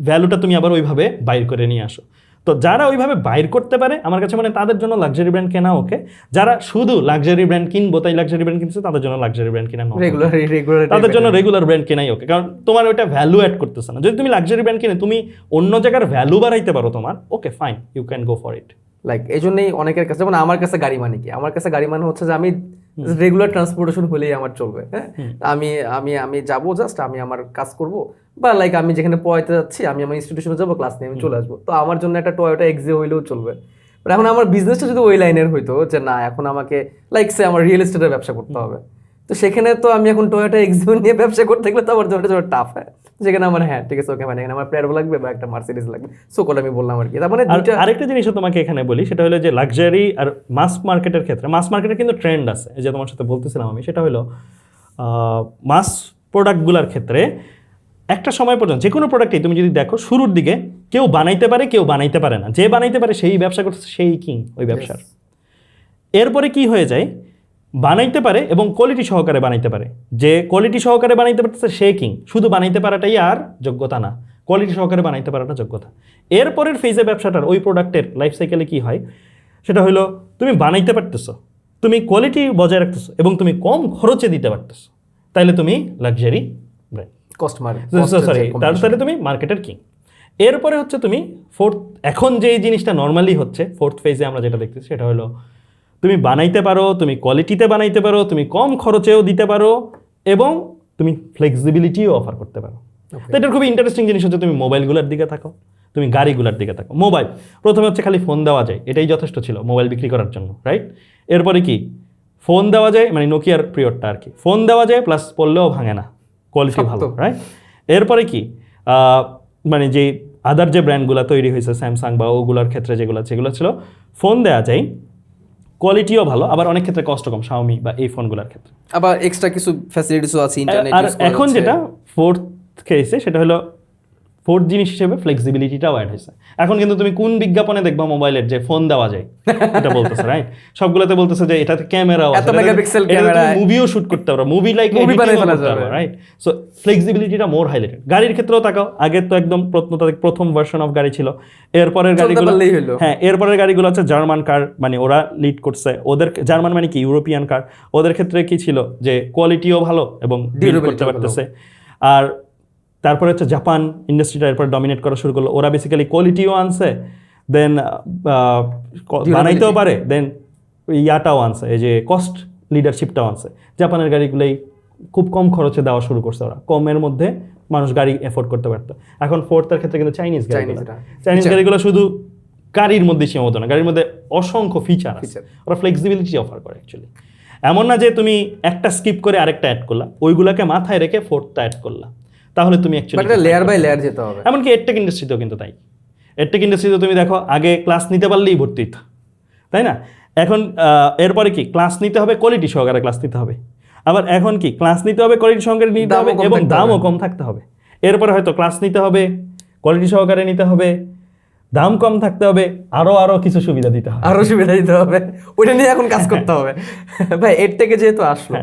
S2: ভ্যালুটা তুমি আবার ওইভাবে বাইর করে নিয়ে আসো। তো যারা ওইভাবে বাইর করতে পারে আমার কাছে মানে তাদের জন্য লাক্সারি ব্র্যান্ড কেনা ওকে। যারা শুধু লাক্সারি ব্র্যান্ড কিনবো তাই লাক্সারি ব্র্যান্ড কিনছে, তাদের জন্য লাক্সারি ব্র্যান্ড কেনা okay।
S1: রেগুলার
S2: তাদের জন্য রেগুলার ব্র্যান্ড কেনাই ওকে, কারণ তোমার ওইটা ভ্যালু অ্যাড করতেছে না। যদি তুমি লাক্সারি ব্র্যান্ড কিনে তুমি অন্য জায়গার ভ্যালু বাড়াইতে পারো তোমার, okay fine, you can go for it.
S1: Like এই জন্যই অনেকের কাছে, যেমন আমার কাছে গাড়ি মানে কি, আমার কাছে গাড়ি মানে হচ্ছে যে আমি রেগুলার ট্রান্সপোর্টেশন হলেই আমার চলবে, হ্যাঁ। আমি আমি আমি যাবো, জাস্ট আমি আমার কাজ করব, বা লাইক আমি যেখানে পড়াইতে যাচ্ছি আমি আমার ইনস্টিটিউশনে যাবো, ক্লাস নিয়ে আমি চলে আসবো। তো আমার জন্য একটা টয়োটা এক্সে হইলেও চলবে। বাট এখন আমার বিজনেসটা যদি ওই লাইনের হইতো যে না এখন আমাকে লাইক সে আমার রিয়েল এস্টেটের ব্যবসা করতে হবে, তো সেখানে তো আমি এখন টয়োটা এক্সিও নিয়ে ব্যবসা করতে গেলে তো আমার জন্য টাফ হয়। যেখানে আমার হ্যাঁ ঠিক আছে ওকে, মানে এখানে আমার প্যারো লাগবে বা একটা মার্সিডিজ লাগবে, সো কোড আমি বললাম আর কি। তার মানে দুইটা
S2: আরেকটা জিনিসও তোমাকে এখানে বলি, সেটা হলো যে লাক্সারি আর মাস মার্কেটের ক্ষেত্রে, মাস মার্কেটের কিন্তু ট্রেন্ড আছে, এই যে তোমার সাথে বলতেছিলাম আমি, সেটা হলো মাস প্রোডাক্টগুলোর ক্ষেত্রে একটা সময় পর্যন্ত যে কোনো প্রোডাক্টই তুমি যদি দেখো শুরুর দিকে কেউ বানাইতে পারে কেউ বানাইতে পারে না, যে বানাইতে পারে সেই ব্যবসা করছে, সেই কিং ওই ব্যবসার। এরপরে কি হয়ে যায়, বানাইতে পারে এবং কোয়ালিটি সহকারে বানাইতে পারে, যে কোয়ালিটি সহকারে বানাইতে পারতেছে সে কিং, শুধু বানাইতে পারাটাই আর যোগ্যতা না, কোয়ালিটি সহকারে বানাইতে পারাটা যোগ্যতা। এরপরের ফেজে ব্যবসাটার ওই প্রোডাক্টের লাইফ সাইকেলে কি হয়, সেটা হলো তুমি বানাইতে পারতেছো, তুমি কোয়ালিটি বজায় রাখতেছো এবং তুমি কম খরচে দিতে পারতেছো, তাইলে তুমি লাক্সারি ব্র্যান্ড,
S1: কস্ট
S2: সরি তাহলে তুমি মার্কেটের কিং। এরপরে হচ্ছে তুমি ফোর্থ, এখন যে জিনিসটা নর্মালি হচ্ছে ফোর্থ ফেজে আমরা যেটা দেখতেছি সেটা হলো তুমি বানাইতে পারো, তুমি কোয়ালিটিতে বানাইতে পারো, তুমি কম খরচেও দিতে পারো এবং তুমি ফ্লেক্সিবিলিটিও অফার করতে পারো। তো এটার খুবই ইন্টারেস্টিং জিনিস হচ্ছে তুমি মোবাইলগুলোর দিকে থাকো, তুমি গাড়িগুলোর দিকে থাকো। মোবাইল প্রথমে হচ্ছে খালি ফোন দেওয়া যায়, এটাই যথেষ্ট ছিল মোবাইল বিক্রি করার জন্য, রাইট? এরপরে কি ফোন দেওয়া যায়, মানে নোকিয়ার পিরিয়ডটা আর কি, ফোন দেওয়া যায় প্লাস পড়লেও ভাঙে না, কোয়ালিটি ভালো, রাইট? এরপরে কি মানে যে আদার যে ব্র্যান্ডগুলো তৈরি হয়েছে স্যামসাং বা ওগুলোর ক্ষেত্রে যেগুলো ছিল ফোন দেওয়া যায়, কোয়ালিটিও ভালো, আবার অনেক ক্ষেত্রে কষ্ট কম, শাওমি বা এই ফোনগুলোর ক্ষেত্রে
S1: আবার এক্সট্রা কিছু ফ্যাসিলিটিসও আছে ইন্টারনেট
S2: আর এখন যেটা ফোর্থ কেসে সেটা হলো ফোর্থ জিনিস হিসেবে ফ্লেক্সিবিলিটিটাও অ্যাড হয়েছে। এখন কিন্তু তুমি কোন বিজ্ঞাপনে দেখবা মোবাইলের যে ফোন দেওয়া যায় এটা বলতেছে, রাইট? সবগুলোতে বলতেছে যে এটাতে ক্যামেরাও আছে,
S1: এত মেগাপিক্সেল ক্যামেরা,
S2: মুভিও শুট করতে পারো, মুভি লাইক
S1: মুভি বানাই ফেলা যাবে,
S2: রাইট? সো ফ্লেক্সিবিলিটিটা মোর হাইলাইটেড। গাড়ির ক্ষেত্রেও তাকাও, আগে তো একদম প্রথম ভার্সন অফ গাড়ি ছিল, এরপরের গাড়িগুলো হ্যাঁ এরপরের গাড়িগুলো হচ্ছে জার্মান কার, মানে ওরা লিড করছে, ওদের জার্মান মানে কি ইউরোপিয়ান কার, ওদের ক্ষেত্রে কি ছিল যে কোয়ালিটিও ভালো এবং ডিল করতে পারতেছে। আর তারপরে হচ্ছে জাপান ইন্ডাস্ট্রিটা এরপর ডমিনেট করা শুরু করলো, ওরা বেসিক্যালি কোয়ালিটিও আনছে, দেন বানাইতেও পারে, দেন ইয়াটাও আনছে, এই যে কস্ট লিডারশিপটাও আনছে। জাপানের গাড়িগুলোই খুব কম খরচে দেওয়া শুরু করছে, ওরা কমের মধ্যে মানুষ গাড়ি এফোর্ড করতে পারতো। এখন ফোর্থের ক্ষেত্রে কিন্তু চাইনিজ গাড়িগুলো শুধু গাড়ির মধ্যে সীমাবদ্ধ না, গাড়ির মধ্যে অসংখ্য ফিচার আছে, ওরা ফ্লেক্সিবিলিটি অফার করে অ্যাকচুয়ালি। এমন না যে তুমি একটা স্কিপ করে আরেকটা অ্যাড করলা, ওইগুলোকে মাথায় রেখে ফোর্থটা অ্যাড করলা, তাহলে তুমি অ্যাকচুয়ালি
S1: লেয়ার বাই লেয়ার যেতে হবে।
S2: এমনকি এডটেক ইন্ডাস্ট্রিতেও কিন্তু তাই, এডটেক ইন্ডাস্ট্রিতে তুমি দেখো আগে ক্লাস নিতে পারলেই ভর্তি হতো, তাই না? এখন এরপরে কি ক্লাস নিতে হবে, কোয়ালিটি সহকারে ক্লাস নিতে হবে। আবার এখন কি ক্লাস নিতে হবে, কোয়ালিটি সহকারে নিতে হবে এবং দামও কম থাকতে হবে। এরপরে হয়তো ক্লাস নিতে হবে, কোয়ালিটি সহকারে নিতে হবে, দাম কম থাকতে হবে, আরো কিছু সুবিধা দিতে হবে,
S1: আরো সুবিধা দিতে হবে, ওইটা নিয়ে এখন কাজ করতে হবে। ভাই এডটেকে যেহেতু আসলো,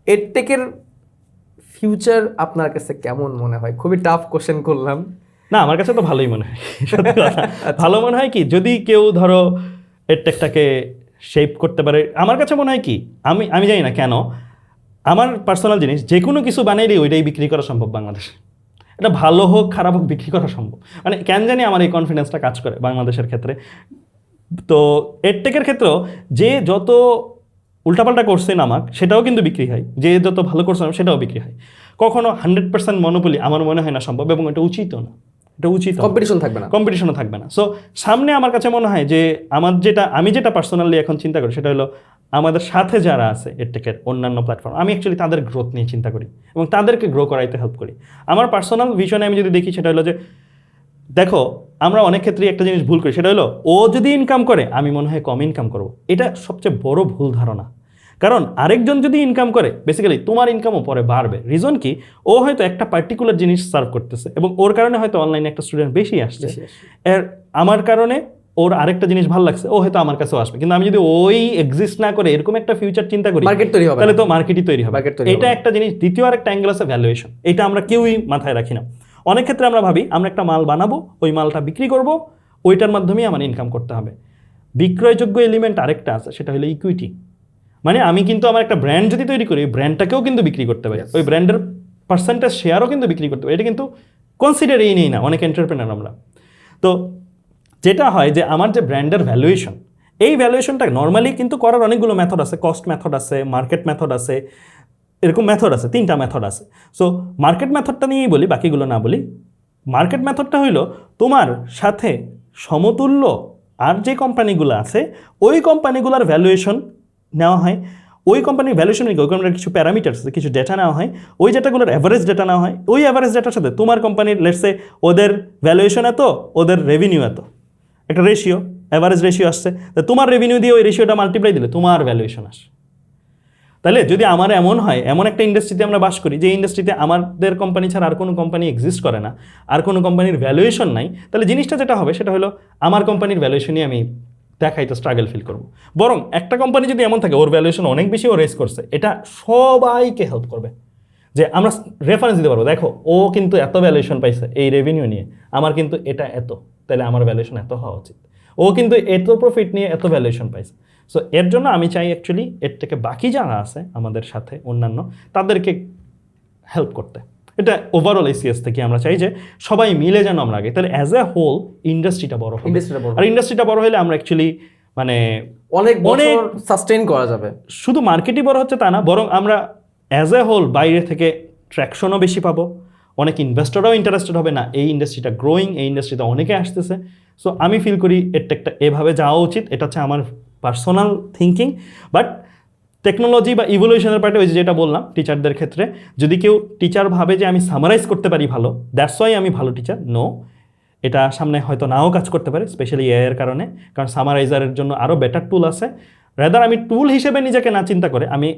S1: এডটেকের ফিউচার আপনার কাছে কেমন মনে হয়? খুবই টাফ কোশ্চেন করলাম।
S2: না, আমার কাছে তো ভালোই মনে হয়, সত্যি কথা। ভালো মনে হয় কি, যদি কেউ ধরো এডটেকটাকে শেপ করতে পারে, আমার কাছে মনে হয় কি, আমি জানি না কেন, আমার পার্সোনাল জিনিস যে কোনো কিছু বানাইলে ওইটাই বিক্রি করা সম্ভব বাংলাদেশে। এটা ভালো হোক খারাপ হোক বিক্রি করা সম্ভব, মানে কেন জানি আমার এই কনফিডেন্সটা কাজ করে বাংলাদেশের ক্ষেত্রে। তো এডটেকের ক্ষেত্রেও যে যত উল্টাপাল্টা করছে নামাক সেটাও কিন্তু বিক্রি হয়, যে যত ভালো করছে সেটাও বিক্রি হয়। কখনো 100% মনোপলি আমার মনে হয় না সম্ভব, এবং এটা উচিতও না, এটা উচিত
S1: কম্পিটিশন থাকবে না,
S2: কম্পিটিশনও থাকবে না। সো সামনে আমার কাছে মনে হয় যে আমি যেটা পার্সোনালি এখন চিন্তা করি সেটা হলো আমাদের সাথে যারা আছে এডটেকের অন্যান্য প্ল্যাটফর্ম, আমি অ্যাকচুয়ালি তাদের গ্রোথ নিয়ে চিন্তা করি এবং তাদেরকে গ্রো করাইতে হেল্প করি। আমার পার্সোনাল ভিশনে আমি যদি দেখি সেটা হলো যে, দেখো আমরা অনেক ক্ষেত্রেই একটা জিনিস ভুল করি, সেটা হলো ও যদি ইনকাম করে আমি মনে হয় কম ইনকাম করবো। এটা সবচেয়ে বড় ভুল ধারণা, কারণ আরেকজন যদি ইনকাম করে বেসিক্যালি তোমার ইনকামও পরে বাড়বে। রিজন কি, ও হয়তো একটা পার্টিকুলার জিনিস সার্ভ করতেছে এবং ওর কারণে হয়তো অনলাইনে একটা স্টুডেন্ট বেশি আসছে, আমার কারণে ওর আরেকটা জিনিস ভালো লাগছে, ও হয়তো আমার কাছেও আসবে। কিন্তু আমি যদি ওই এক্সিস্ট না করে এরকম একটা ফিউচার চিন্তা করি,
S1: মার্কেট তৈরি হবে,
S2: তাহলে তো মার্কেটই তৈরি হবে। এটা একটা জিনিস। দ্বিতীয় আরেকটা অ্যাঙ্গেল আছে ভ্যালুয়েশন, এটা আমরা কেউই মাথায় রাখি না। অনেক ক্ষেত্রে আমরা ভাবি আমরা একটা মাল বানাবো, ওই মালটা বিক্রি করব, ওইটার মাধ্যমেই আমার ইনকাম করতে হবে। বিক্রয়যোগ্য এলিমেন্ট আরেকটা আছে, সেটা হলো ইকুইটি। মানে আমি কিন্তু আমার একটা ব্র্যান্ড যদি তৈরি করি, ব্র্যান্ডটাকেও কিন্তু বিক্রি করতে পারি, ওই ব্র্যান্ডের পার্সেন্টেজ শেয়ারও কিন্তু বিক্রি করতে পারি। এটা কিন্তু কনসিডারেই নেই না অনেক এন্টারপ্রেনার আমরা। তো যেটা হয় যে আমার যে ব্র্যান্ডের ভ্যালুয়েশন, এই ভ্যালুয়েশনটা নর্মালি কিন্তু করার অনেকগুলো মেথড আছে, কস্ট মেথড আছে, মার্কেট মেথড আছে, এরকম মেথড আছে, 3টা মেথড আছে। সো মার্কেট মেথডটা নিয়েই বলি, বাকিগুলো না বলি। মার্কেট মেথডটা হইলো তোমার সাথে সমতুল্য আর যে কোম্পানিগুলো আছে ওই কোম্পানিগুলোর ভ্যালুয়েশন নেওয়া হয়। ওই কোম্পানির ভ্যালুয়েশন ওই কোম্পানির কিছু প্যারামিটার্স আছে, কিছু ডেটা নেওয়া হয়, ওই ডেটাগুলোর অ্যাভারেজ ডেটা নেওয়া হয়। ওই অ্যাভারেজ ডেটার সাথে তোমার কোম্পানির লেটসে ওদের ভ্যালুয়েশন এত, ওদের রেভিনিউ এত, একটা রেশিও, অ্যাভারেজ রেশিও আসছে, তোমার রেভিনিউ দিয়ে ওই রেশিওটা মাল্টিপ্লাই দিলে তোমার ভ্যালুয়েশন আসে। তাহলে যদি আমার এমন হয়, এমন একটা ইন্ডাস্ট্রিতে আমরা বাস করি যে ইন্ডাস্ট্রিতে আমাদের কোম্পানি ছাড়া আর কোনো কোম্পানি এক্সিস্ট করে না, আর কোনো কোম্পানির ভ্যালুয়েশন নাই, তাহলে জিনিসটা যেটা হবে সেটা হলো আমার কোম্পানির ভ্যালুয়েশনই আমি দেখাইতে স্ট্রাগল ফিল করবো। বরং একটা কোম্পানি যদি এমন থাকে ওর ভ্যালুয়েশন অনেক বেশি, ও রেস করছে, এটা সবাইকে হেল্প করবে যে আমরা রেফারেন্স দিতে পারবো, দেখো ও কিন্তু এত ভ্যালুয়েশন পাইছে এই রেভিনিউ নিয়ে, আমার কিন্তু এটা এত, তাহলে আমার ভ্যালুয়েশন এত হওয়া উচিত। ও কিন্তু এত প্রফিট নিয়ে এত ভ্যালুয়েশন পাইছে। সো এর জন্য আমি চাই অ্যাকচুয়ালি এর থেকে বাকি যারা আছে আমাদের সাথে অন্যান্য তাদেরকে হেল্প করতে। এটা ওভারঅল এসিএস থেকে আমরা চাই যে সবাই মিলে যেন আমরা আগে, তাহলে অ্যাজ এ হোল ইন্ডাস্ট্রিটা বড় হবে। আর ইন্ডাস্ট্রিটা বড় হলে আমরা অ্যাকচুয়ালি মানে
S1: অনেক সাস্টেইন করা যাবে।
S2: শুধু মার্কেটই বড় হচ্ছে তা না, বরং আমরা অ্যাজ এ হোল বাইরে থেকে ট্র্যাকশনও বেশি পাবো, অনেক ইনভেস্টররাও ইন্টারেস্টেড হবে, না এই ইন্ডাস্ট্রিটা গ্রোয়িং, এই ইন্ডাস্ট্রিতে অনেকে আসতেছে। সো আমি ফিল করি এরটা এভাবে যাওয়া উচিত, এটা হচ্ছে আমার পার্সোনাল থিঙ্কিং। বাট টেকনোলজি বা ইভলিউশনের পার্টে ওই যেটা বললাম টিচারদের ক্ষেত্রে, যদি কেউ টিচার ভাবে যে আমি সামারাইজ করতে পারি ভালো, দ্যাটস ওয়াই আমি ভালো টিচার, নো, এটা সামনে হয়তো নাও কাজ করতে পারে, স্পেশালি এআই এর কারণে, কারণ সামারাইজারের জন্য আরও বেটার টুল আছে। রেদার আমি টুল হিসেবে নিজেকে না চিন্তা করে আমি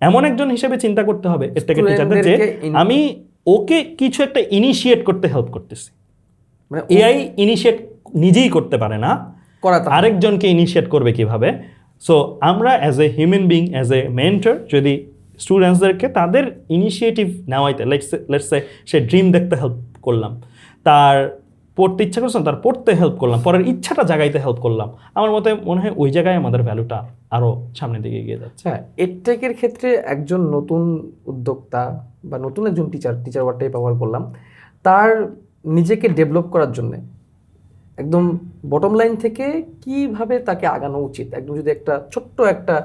S2: এমন একজন হিসেবে চিন্তা করতে হবে এর থেকে টিচারদের, যে আমি ওকে কিছু একটা ইনিশিয়েট করতে হেল্প করতেছি। মানে এআই ইনিশিয়েট নিজেই করতে পারে না, আরেকজনকে ইনিশিয়েট করবে কিভাবে। সো আমরা as a human being, as a mentor, যদি স্টুডেন্টসদেরকে তাদের initiative নেওয়াইতে, let's say say dream দেখতে হেল্প করলাম, তার পড়তে ইচ্ছা করছে তার পড়তে হেল্প করলাম, পরের ইচ্ছাটা জাগাইতে হেল্প করলাম, আমার মতে মনে হয় ওই জায়গায় আমাদের ভ্যালুটা আরও সামনের দিকে এগিয়ে যাচ্ছে।
S1: হ্যাঁ, এডটেকের ক্ষেত্রে একজন নতুন উদ্যোক্তা বা নতুন একজন টিচার ওয়ার্ডটাই ব্যবহার করলাম, তার নিজেকে ডেভেলপ করার জন্যে একদম বটম লাইন থেকে কিভাবে তাকে আগানো উচিত, একদম যদি একটা ছোট্ট একটা,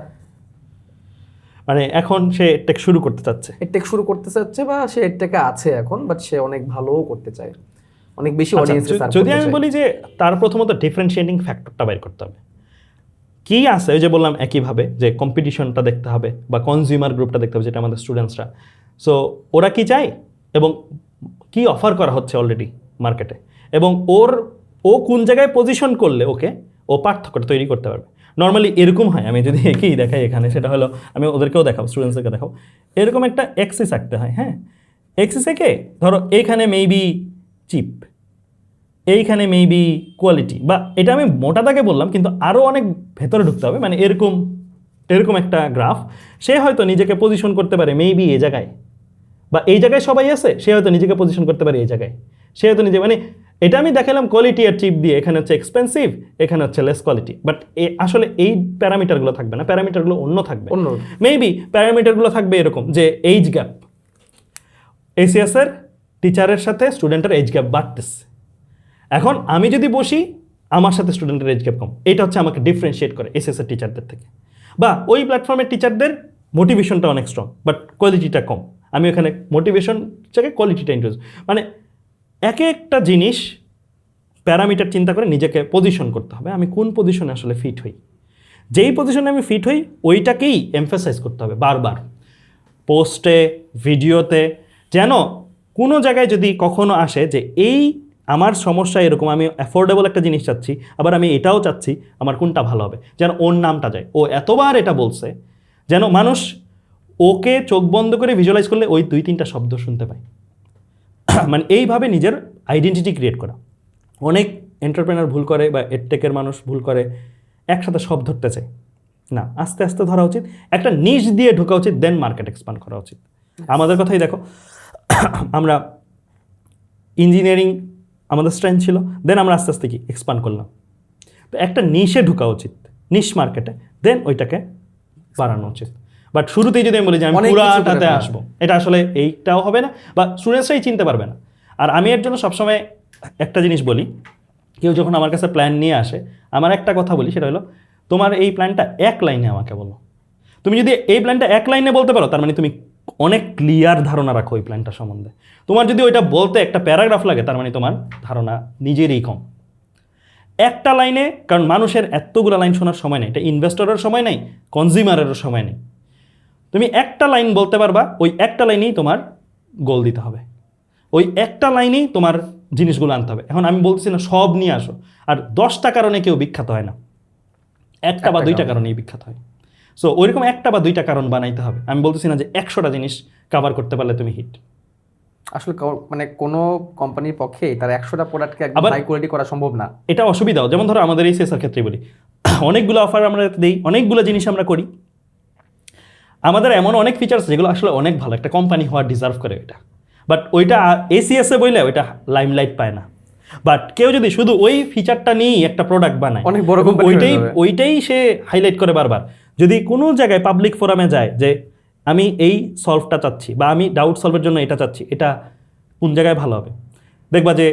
S2: মানে এখন সে এডটেক শুরু করতে চাচ্ছে
S1: বা সে এডটেকে আছে এখন, বাট সে অনেক ভালোও করতে চায়, অনেক বেশি অডিয়েন্সে সার্ভ করতে চায়।
S2: যদি আমি বলি যে তার প্রথমত ডিফারেন্সিয়েটিং ফ্যাক্টরটা বের করতে হবে, কি আছে ওই যে বললাম একইভাবে যে কম্পিটিশনটা দেখতে হবে বা কনজিউমার গ্রুপটা দেখতে হবে, যেটা আমাদের স্টুডেন্টসরা। সো ওরা কি চায় এবং কি অফার করা হচ্ছে অলরেডি মার্কেটে, এবং ও কোন জায়গায় পজিশন করলে ও পার্থক্যটা তৈরি করতে পারবে। নর্মালি এরকম হয়, আমি যদি একেই দেখাই এখানে, সেটা হলো আমি ওদেরকেও দেখাবো, স্টুডেন্টসদেরকে দেখাবো, এরকম একটা এক্সিস আঁকতে হয়। হ্যাঁ, এক্সিস এঁকে ধরো এইখানে মেবি চিপ, এইখানে মেবি কোয়ালিটি, বা এটা আমি মোটা দাগে বললাম, কিন্তু আরও অনেক ভেতরে ঢুকতে হবে। মানে এরকম এরকম একটা গ্রাফ, সে হয়তো নিজেকে পজিশন করতে পারে মেবি এই জায়গায়, বা এই জায়গায় সবাই আছে, সে হয়তো নিজেকে পজিশন করতে পারে এই জায়গায়, সে হয়তো নিজে, মানে এটা আমি দেখালাম কোয়ালিটি আর চিপ দিয়ে, এখানে হচ্ছে এক্সপেন্সিভ, এখানে হচ্ছে লেস কোয়ালিটি, বাট আসলে এই প্যারামিটারগুলো থাকবে না, প্যারামিটারগুলো অন্য থাকবে।
S1: অন্য
S2: মেবি প্যারামিটারগুলো থাকবে এরকম যে এইজ গ্যাপ, এসিএস এর টিচারের সাথে স্টুডেন্টের এজ গ্যাপ বাড়তেছে। এখন আমি যদি বসি, আমার সাথে স্টুডেন্টের এজ গ্যাপ কম, এটা হচ্ছে আমাকে ডিফারেন্সিয়েট করে এসএস এর টিচারদের থেকে। বা ওই প্ল্যাটফর্মের টিচারদের মোটিভেশনটা অনেক স্ট্রং, বাট কোয়ালিটিটা কম, আমি ওখানে মোটিভেশন থেকে কোয়ালিটিটা ইন্ট্রোজ, মানে এক একটা জিনিস প্যারামিটার চিন্তা করে নিজেকে পজিশন করতে হবে, আমি কোন পজিশনে আসলে ফিট হই। যেই পজিশনে আমি ফিট হই ওইটাকেই এমফাসাইজ করতে হবে বারবার, পোস্টে, ভিডিওতে, যেন কোনো জায়গায় যদি কখনো আসে যে এই আমার সমস্যা এরকম, আমি অ্যাফোর্ডেবল একটা জিনিস চাচ্ছি, আবার আমি এটাও চাচ্ছি, আমার কোনটা ভালো হবে, যেন ওর নামটা যায়, ও এতবার এটা বলছে, যেন মানুষ ওকে চোখ বন্ধ করে ভিজুয়ালাইজ করলে ওই 2-3টা শব্দ শুনতে পায়। মানে এইভাবে নিজের আইডেন্টিটি ক্রিয়েট করা। অনেক এন্টারপ্রেনার ভুল করে, বা এডটেকের মানুষ ভুল করে, একসাথে সব ধরতে চায় না, আস্তে আস্তে ধরা উচিত, একটা নিশ দিয়ে ঢোকা উচিত, দেন মার্কেট এক্সপান্ড করা উচিত। আমাদের কথাই দেখো, আমরা ইঞ্জিনিয়ারিং আমাদের স্ট্রেংথ ছিল, দেন আমরা আস্তে আস্তে কি এক্সপান্ড করলাম। তো একটা নিশে ঢোকা উচিত, নিশ মার্কেটে, দেন ওইটাকে বাড়ানো উচিত। বাট শুরুতেই যদি আমি বলি যে আমি
S1: অনেক কিছু করে
S2: পুরাটাতে
S1: ফেলা।
S2: আসবো, এটা আসলে এইটাও হবে না, বা স্টুডেন্টসরাই চিনতে পারবে না। আর আমি এর জন্য সবসময় একটা জিনিস বলি, কেউ যখন আমার কাছে প্ল্যান নিয়ে আসে, আমার একটা কথা বলি, সেটা হলো তোমার এই প্ল্যানটা এক লাইনে আমাকে বলো। তুমি যদি এই প্ল্যানটা এক লাইনে বলতে পারো, তার মানে তুমি অনেক ক্লিয়ার ধারণা রাখো ওই প্ল্যানটা সম্বন্ধে। তোমার যদি ওইটা বলতে একটা প্যারাগ্রাফ লাগে, তার মানে তোমার ধারণা নিজেরই কম। একটা লাইনে, কারণ মানুষের এতগুলো লাইন শোনার সময় নেই, এটা ইনভেস্টরের সময় নেই, কনজিউমারেরও সময় নেই। তুমি একটা লাইন বলতে পারবা, ওই একটা লাইনেই তোমার গোল দিতে হবে, ওই একটা লাইনেই তোমার জিনিসগুলো আনতে হবে। এখন আমি বলতেছি না সব নিয়ে আসো, আর 10টা কারণে কেউ বিখ্যাত হয় না, একটা বা দুইটা কারণেই বিখ্যাত হয়। সো ওইরকম একটা বা দুইটা কারণ বানাইতে হবে। আমি বলতেছি না যে 100টা জিনিস কভার করতে পারলে তুমি হিট।
S1: আসলে মানে কোনো কোম্পানির পক্ষে তার 100টা প্রোডাক্টকে একদম
S2: আবার
S1: হাই কোয়ালিটি করা সম্ভব না।
S2: এটা অসুবিধাও, যেমন ধরো আমাদের এই সেসার ক্ষেত্রে বলি, অনেকগুলো অফার আমরা দিই, অনেকগুলো জিনিস আমরা করি, আমাদের এমন অনেক ফিচার্স যেগুলো আসলে অনেক ভালো, একটা কোম্পানি হওয়ার ডিজার্ভ করে ওইটা, বাট ওইটা এসিএসএ বইলে ওইটা লাইমলাইট পায় না। বাট কেউ যদি শুধু ওই ফিচারটা নিয়েই একটা প্রোডাক্ট বানায়,
S1: অনেক বড়
S2: এবং
S1: company হয়ে
S2: ওইটাই
S1: যাবে।
S2: ওইটাই সে হাইলাইট করে বারবার, যদি কোনো জায়গায় পাবলিক ফোরামে যায় যে আমি এই সলভটা চাচ্ছি, বা আমি ডাউট সলভের জন্য এটা চাচ্ছি, এটা কোন জায়গায় ভালো হবে, দেখবা যে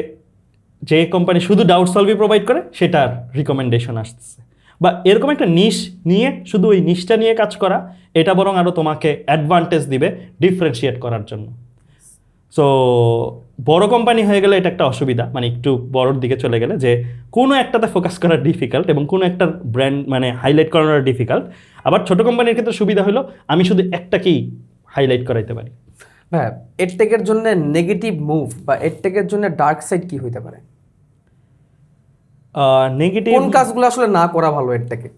S2: যে কোম্পানি শুধু ডাউট সলভই প্রোভাইড করে সেটার রিকমেন্ডেশন আসতেছে। বা এরকম একটা নিশ নিয়ে, শুধু ওই নিশটা নিয়ে কাজ করা, এটা বরং আরও তোমাকে অ্যাডভান্টেজ দিবে ডিফারেন্সিয়েট করার জন্য। সো বড় কোম্পানি হয়ে গেলে এটা একটা অসুবিধা, মানে একটু বড়োর দিকে চলে গেলে যে কোনো একটাতে ফোকাস করা ডিফিকাল্ট, এবং কোনো একটা ব্র্যান্ড মানে হাইলাইট করানো ডিফিকাল্ট। আবার ছোট কোম্পানির ক্ষেত্রে সুবিধা হলো আমি শুধু একটাকেই হাইলাইট করাইতে পারি।
S1: হ্যাঁ, এডটেকের জন্য নেগেটিভ মুভ বা এডটেকের জন্য ডার্ক সাইড কি হইতে পারে?
S2: নেগেটিভ
S1: কোন কাজগুলো আসলে না করা ভালো এডটেকে?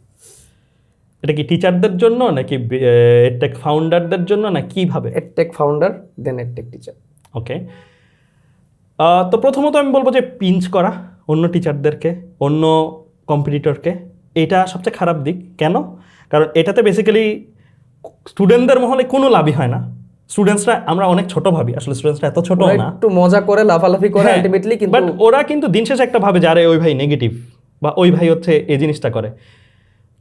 S2: এটা কি টিচারদের জন্য নাকি এডটেক ফাউন্ডারদের জন্য, না কিভাবে?
S1: এডটেক ফাউন্ডার দেন এডটেক টিচার।
S2: ওকে, তো প্রথমত আমি বলবো যে পিঞ্চ করা অন্য টিচারদেরকে, অন্য কম্পিটিটরকে, এটা সবচেয়ে খারাপ দিক। কেন? কারণ এটাতে বেসিক্যালি স্টুডেন্টদের মহলে কোনো লাভই হয় না। স্টুডেন্টসরা আমরা অনেক ছোট ভাবি, আসলে স্টুডেন্টসরা এত ছোট না,
S1: একটু মজা করে লাফালাফি করে আলটিমেটলি, কিন্তু
S2: বাট ওরা কিন্তু দিন শেষে একটা ভাবে যে আরে ওই ভাই নেগেটিভ, বা ওই ভাই হচ্ছে এই জিনিসটা করে।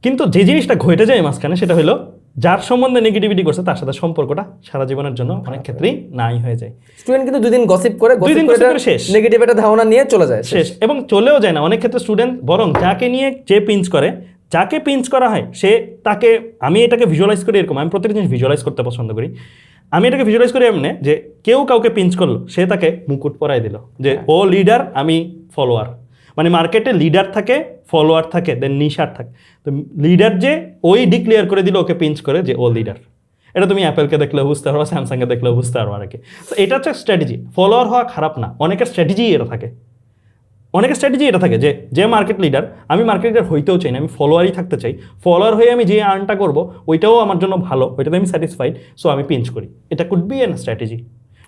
S2: কিন্তু যে জিনিসটা ঘটে যায় মাঝখানে, সেটা হলো যার সম্বন্ধে নেগেটিভিটি করছে তার সাথে সম্পর্কটা সারা জীবনের জন্য অনেক ক্ষেত্রেই নাই হয়ে যায়।
S1: স্টুডেন্ট কিন্তু দুদিন গসিপ করে
S2: দুই দিন gossip করে শেষ।
S1: নেগেটিভ একটা ধারণা নিয়ে চলে যায়
S2: শেষ, এবং চলেও যায় না অনেক ক্ষেত্রে স্টুডেন্ট, বরং যাকে নিয়ে যে পিঞ্চ করে, যাকে পিঞ্চ করা হয় সে তাকে, আমি এটাকে ভিজুয়ালাইজ করি এরকম, আমি প্রত্যেকটা জিনিস ভিজুয়ালাইজ করতে পছন্দ করি। আমি এটাকে ভিজুয়ালাইজ করি এমনি যে কেউ কাউকে পিঞ্চ করলো, সে তাকে মুকুট পরাই দিল যে ও লিডার, আমি ফলোয়ার। মানে মার্কেটে লিডার থাকে, ফলোয়ার থাকে, দেন নিশার থাকে। তো লিডার যে ওই ডিক্লেয়ার করে দিল ওকে পিঞ্চ করে যে ও লিডার। এটা তুমি অ্যাপেলকে দেখলেও বুঝতে পারো, স্যামসাংকে দেখলেও বুঝতে পারো আর কি। তো এটা হচ্ছে স্ট্র্যাটেজি। ফলোয়ার হওয়া খারাপ না, অনেকের স্ট্র্যাটেজি এটা থাকে। অনেকের স্ট্র্যাটেজি এটা থাকে যে যে মার্কেট লিডার, আমি মার্কেট লিডার হইতেও চাই না, আমি ফলোয়ারই থাকতে চাই, ফলোয়ার হয়ে আমি যে আর্নটা করবো ওইটাও আমার জন্য ভালো, ওইটাতে আমি স্যাটিসফাইড, সো আমি পিঞ্চ করি। এটা কুড বি এন স্ট্র্যাটেজি,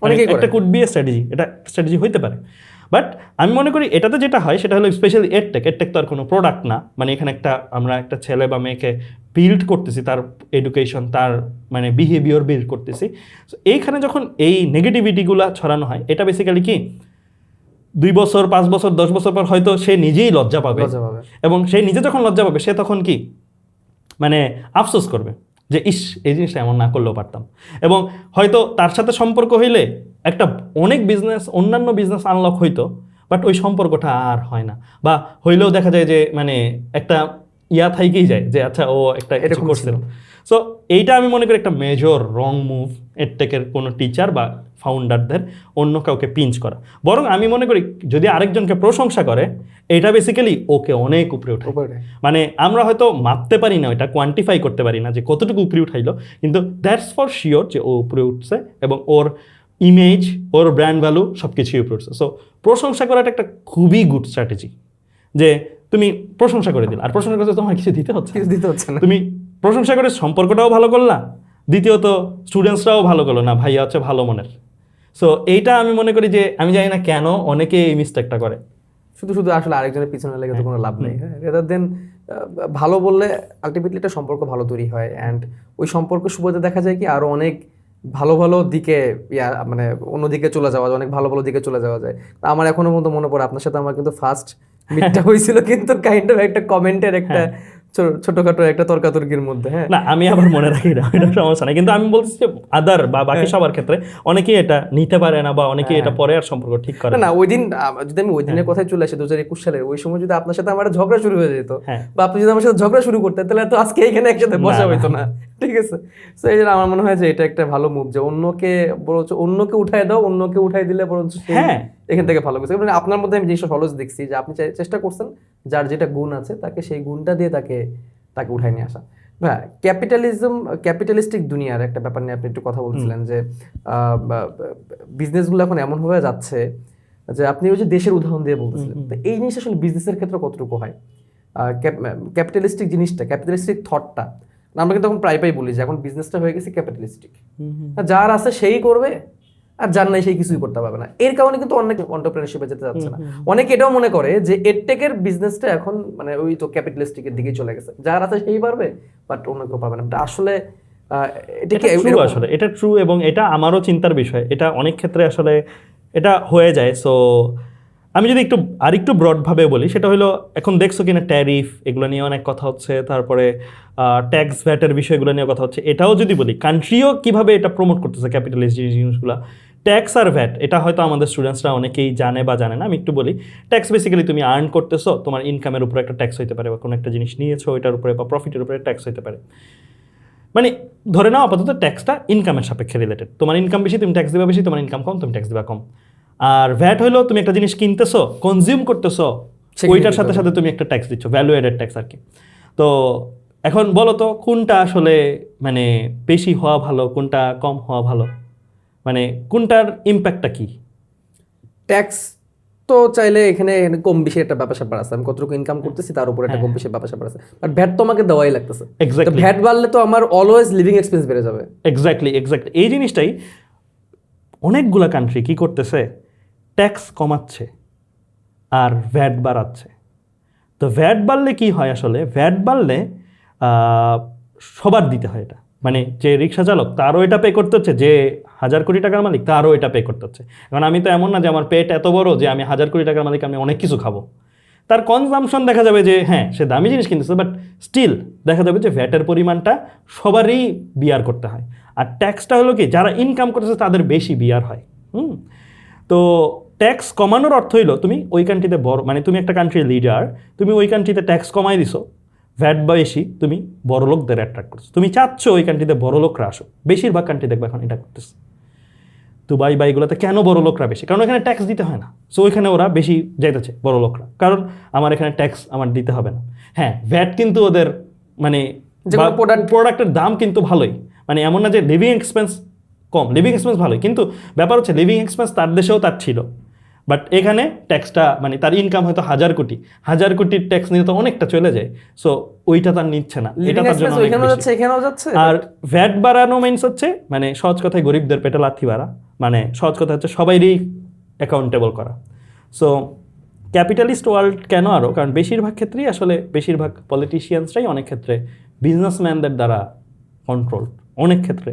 S1: অনেকেই করে।
S2: একটা কুড বি এ স্ট্র্যাটেজি, এটা স্ট্র্যাটেজি হইতে পারে। বাট আমি মনে করি এটাতে যেটা হয় সেটা হলো স্পেশালি এডটেক তো আর কোনো প্রোডাক্ট না, মানে এখানে আমরা একটা ছেলে বা মেয়েকে বিল্ড করতেছি, তার এডুকেশন, তার মানে বিহেভিয়ার বিল্ড করতেছি। সো এইখানে যখন এই নেগেটিভিটিগুলো ছড়ানো হয়, এটা বেসিক্যালি কি 2 বছর 5 বছর 10 বছর পর হয়তো সে নিজেই লজ্জা পাবে,
S1: লজ্জা পাবে।
S2: এবং সে নিজে যখন লজ্জা পাবে সে তখন কি মানে আফসোস করবে যে ইস এই জিনিসটা এমন না করলেও পারতাম। এবং হয়তো তার সাথে সম্পর্ক হইলে একটা অনেক বিজনেস, অন্যান্য বিজনেস আনলক হইতো, বাট ওই সম্পর্কটা আর হয় না, বা হইলেও দেখা যায় যে মানে একটা থাইকেই যায় যে আচ্ছা ও একটা কিছু
S1: এরকম
S2: করছিল।
S1: ছিল।
S2: সো এইটা আমি মনে করি একটা মেজর রং মুভ এডটেকের কোনো টিচার বা ফাউন্ডারদের অন্য কাউকে পিঞ্চ করা। বরং আমি মনে করি যদি আরেকজনকে প্রশংসা করে, এটা বেসিক্যালি ওকে অনেক উপরে ওঠে।
S1: উপরে।
S2: মানে আমরা হয়তো মাপতে পারি না, ওইটা কোয়ান্টিফাই করতে পারি না যে কতটুকু উপরে উঠাইলো, কিন্তু দ্যাটস ফর শিওর যে ও উপরে উঠছে এবং ওর ইমেজ, ওর ব্র্যান্ড ভ্যালু সব কিছুই উপরে উঠছে। সো প্রশংসা করাটা একটা খুবই গুড স্ট্র্যাটেজি, যে তুমি প্রশংসা করে দিলে, আর প্রশংসা করতে তোমার কিছু দিতে হচ্ছে না।
S1: কিছু দিতে হচ্ছে না।
S2: তুমি প্রশংসা করে সম্পর্কটাও ভালো করলা, দ্বিতীয়ত স্টুডেন্টসরাও ভালো করলো, না ভাইয়া হচ্ছে ভালো মনের। সো এইটা আমি মনে করি যে আমি জানি না কেন অনেকে এই মিস্টেকটা করে।
S1: শুধু শুধু আসলে আরেকজনের পিছনে লেগে তো কোনো লাভ নেই। হ্যাঁ, রেদার দেন ভালো বললে আলটিমেটলি একটা সম্পর্ক ভালো তৈরি হয়, অ্যান্ড ওই সম্পর্ক সুবাদে দেখা যায় কি আরো অনেক ভালো ভালো দিকে মানে অন্যদিকে চলে যাওয়া যায়, অনেক ভালো ভালো দিকে চলে যাওয়া যায়। তা আমার এখনো মতো মনে পড়ে আপনার সাথে আমার কিন্তু ফার্স্ট মিটটা হয়েছিল কিন্তু কাইন্ড অফ একটা কমেন্টের একটা ছোটখাটো একটা তর্কাতর্কির মধ্যে। হ্যাঁ,
S2: না আমি আবার মনে রাখি না, এটা সমস্যা নাই, কিন্তু আমি বলছি যে আদার বা বাকি সবার ক্ষেত্রে অনেকেই এটা নিতে পারে না, বা অনেকেই এটা পরে আর সম্পর্ক ঠিক করে
S1: না
S2: না।
S1: না ওই দিন যদি আমি ওই দিনের কথায় চলে আসি 2021 সালের ওই সময় যদি আপনার সাথে আমার একটা ঝগড়া শুরু হয়ে যেত,
S2: হ্যাঁ।
S1: বা আপনি যদি আমার সাথে ঝগড়া শুরু করতেন, তাহলে তো আজকে এখানে একসাথে বসা হইতো না। ঠিক আছে, তো এই জন্য আমার মনে হয় যে এটা একটা ভালো মুভ, যে অন্যকে বরঞ্চ অন্যকে উঠায় দাও, অন্যকে উঠাই দিলে বরঞ্চ সে
S2: হ্যাঁ।
S1: এখান থেকে ভালো কিছু। মানে আপনার মধ্যে আমি জিনিসটা সহজ দেখছি যে আপনি চেষ্টা করছেন যার যেটা গুণ আছে তাকে সেই গুণটা দিয়ে তাকে উঠাই নিয়ে আসা। হ্যাঁ, ক্যাপিটালিস্টিক দুনিয়ার একটা ব্যাপার নিয়ে আপনি একটু কথা বলছিলেন যে বিজনেসগুলো এখন এমন ভাবে যাচ্ছে যে আপনি ওই যে দেশের উদাহরণ দিয়ে বলতেছিলেন, তো এই জিনিসটা আসলে বিজনেসের ক্ষেত্রে কতটুকু হয়? ক্যাপিটালিস্টিক জিনিসটা, ক্যাপিটালিস্টিক থটটা আমরা কিন্তু এখন প্রায় বলি যে এখন বিজনেসটা হয়ে গেছে ক্যাপিটালিস্টিক, যার আছে সেই করবে আর যার নাই সেই কিছুই করতে পারবে না। এর কারণে কিন্তু অনেক এন্টারপ্রেনারশিপে যেতে যাচ্ছে না। অনেকে এটাও মনে করে যে এডটেকের বিজনেসটা এখন মানে ওই তো ক্যাপিটালিস্টিকের দিকেই চলে গেছে, যার আছে সেই পারবে বাট অন্য কেউ পারবে না। আসলে এটা কি
S2: ট্রু? আসলে এটা ট্রু, এবং এটা আমারও চিন্তার বিষয়। এটা অনেক ক্ষেত্রে আসলে এটা হয়ে যায়। সো আমি যদি আরেকটু ব্রডভাবে বলি, সেটা হলো এখন দেখছো কিনা ট্যারিফ এগুলো নিয়ে অনেক কথা হচ্ছে, তারপরে ট্যাক্স ভ্যাটের বিষয়গুলো নিয়ে কথা হচ্ছে। এটাও যদি বলি, কান্ট্রিও কিভাবে এটা প্রমোট করতেছে ক্যাপিটালিস্ট জিনিসগুলো, ট্যাক্স আর ভ্যাট, এটা হয়তো আমাদের স্টুডেন্টসরা অনেকেই জানে বা জানে না। আমি একটু বলি, ট্যাক্স বেসিক্যালি তুমি আর্ন করতেছো, তোমার ইনকামের উপরে একটা ট্যাক্স হইতে পারে, বা কোনো একটা জিনিস নিয়েছো ওইটার উপরে বা প্রফিটের উপরে ট্যাক্স হইতে পারে। মানে ধরে নাও আপাতত ট্যাক্সটা ইনকামের সাপেক্ষে রিলেটেড, তোমার ইনকাম বেশি তুমি ট্যাক্স দিবা বেশি, তোমার ইনকাম কম তুমি ট্যাক্স দিবা কম। আর ভ্যাট হইলো তুমি একটা জিনিস কিনতেছো, কনজিউম করতেছো, ওইটার সাথে সাথে তুমি একটা ট্যাক্স দিচ্ছ, ভ্যালু এডেড ট্যাক্স আর কি। তো এখন বলো তো কোনটা আসলে মানে বেশি হওয়া ভালো, কোনটা কম হওয়া ভালো, মানে কোনটার ইম্প্যাক্টটা কি?
S1: ট্যাক্স তো চাইলে এখানে কম বেশি একটা ব্যাপার স্যাপার আছে, আমি কতটুকু ইনকাম করতেছি তার উপরে একটা কম বেশি ব্যাপার স্যাপার আছে, বাট ভ্যাট তো আমাকে দেওয়াই লাগতেছে।
S2: এক্স্যাক্টলি,
S1: ভ্যাট বাড়লে তো আমার অলওয়েজ লিভিং এক্সপেন্স বেড়ে যাবে।
S2: এক্স্যাক্টলি। এই জিনিসটাই অনেকগুলা কান্ট্রি কি করতেছে, ট্যাক্স কমাচ্ছে আর ভ্যাট বাড়াচ্ছে। তো ভ্যাট বাড়লে কি হয়, আসলে ভ্যাট বাড়লে সবার দিতে হয় এটা, মানে যে রিক্সা চালক তারও এটা পে করতে হচ্ছে, যে 1000 কোটি টাকার মালিক তারও এটা পে করতে হচ্ছে। কারণ আমি তো এমন না যে আমার পেট এত বড় যে আমি 1000 কোটি টাকার মালিক, আমি অনেক কিছু খাবো। তার কনজামশন দেখা যাবে যে হ্যাঁ সে দামি জিনিস কিনতেছে, বাট স্টিল দেখা যাবে যে ভ্যাটের পরিমাণটা সবারই বিয়ার করতে হয়। আর ট্যাক্সটা হলো কি, যারা ইনকাম করতেছে তাদের বেশি বিয়ার হয়। তো ট্যাক্স কমানোর অর্থ হইলো তুমি ওই কান্ট্রিতে বড়, মানে তুমি একটা কান্ট্রির লিডার, তুমি ওই কান্ট্রিতে ট্যাক্স কমাই দিছো, ভ্যাট বেশি, তুমি বড় লোকদের অ্যাট্রাক্ট করছো, তুমি চাচ্ছ ওই কান্ট্রিতে বড় লোকরা আসো। বেশিরভাগ কান্ট্রি দেখবে এখন এটা করতেছে। দুবাই বা এগুলোতে কেন বড় লোকরা বেশি? কারণ এখানে ট্যাক্স দিতে হয় না, সো ওইখানে ওরা বেশি যাইতেছে বড় লোকরা, কারণ আমার এখানে ট্যাক্স আমার দিতে হবে না। হ্যাঁ, ভ্যাট কিন্তু ওদের মানে প্রোডাক্টের দাম কিন্তু ভালোই, মানে এমন না যে লিভিং এক্সপেন্স কম, লিভিং এক্সপেন্স ভালোই, কিন্তু ব্যাপার হচ্ছে লিভিং এক্সপেন্স তার দেশেও তার ছিল, বাট এখানে ট্যাক্সটা মানে তার ইনকাম হয়তো 1,000 কোটির ট্যাক্স নিয়ে তো অনেকটা চলে যায়, সো ওইটা তার নিচ্ছে না, এটা তার জন্য অনেক
S1: ওইখানেও
S2: বেশি।
S1: যাচ্ছে এখানেও যাচ্ছে।
S2: আর ভ্যাট বাড়ানো মিন্স হচ্ছে মানে সহজ কথায় গরিবদের পেটে লাথি বাড়া, মানে সহজ কথা হচ্ছে সবাইরই অ্যাকাউন্টেবল করা। সো ক্যাপিটালিস্ট ওয়ার্ল্ড কেন আরও, কারণ বেশিরভাগ ক্ষেত্রেই আসলে বেশিরভাগ পলিটিশিয়ানসরাই অনেক ক্ষেত্রে বিজনেসম্যানদের দ্বারা কন্ট্রোল অনেক ক্ষেত্রে।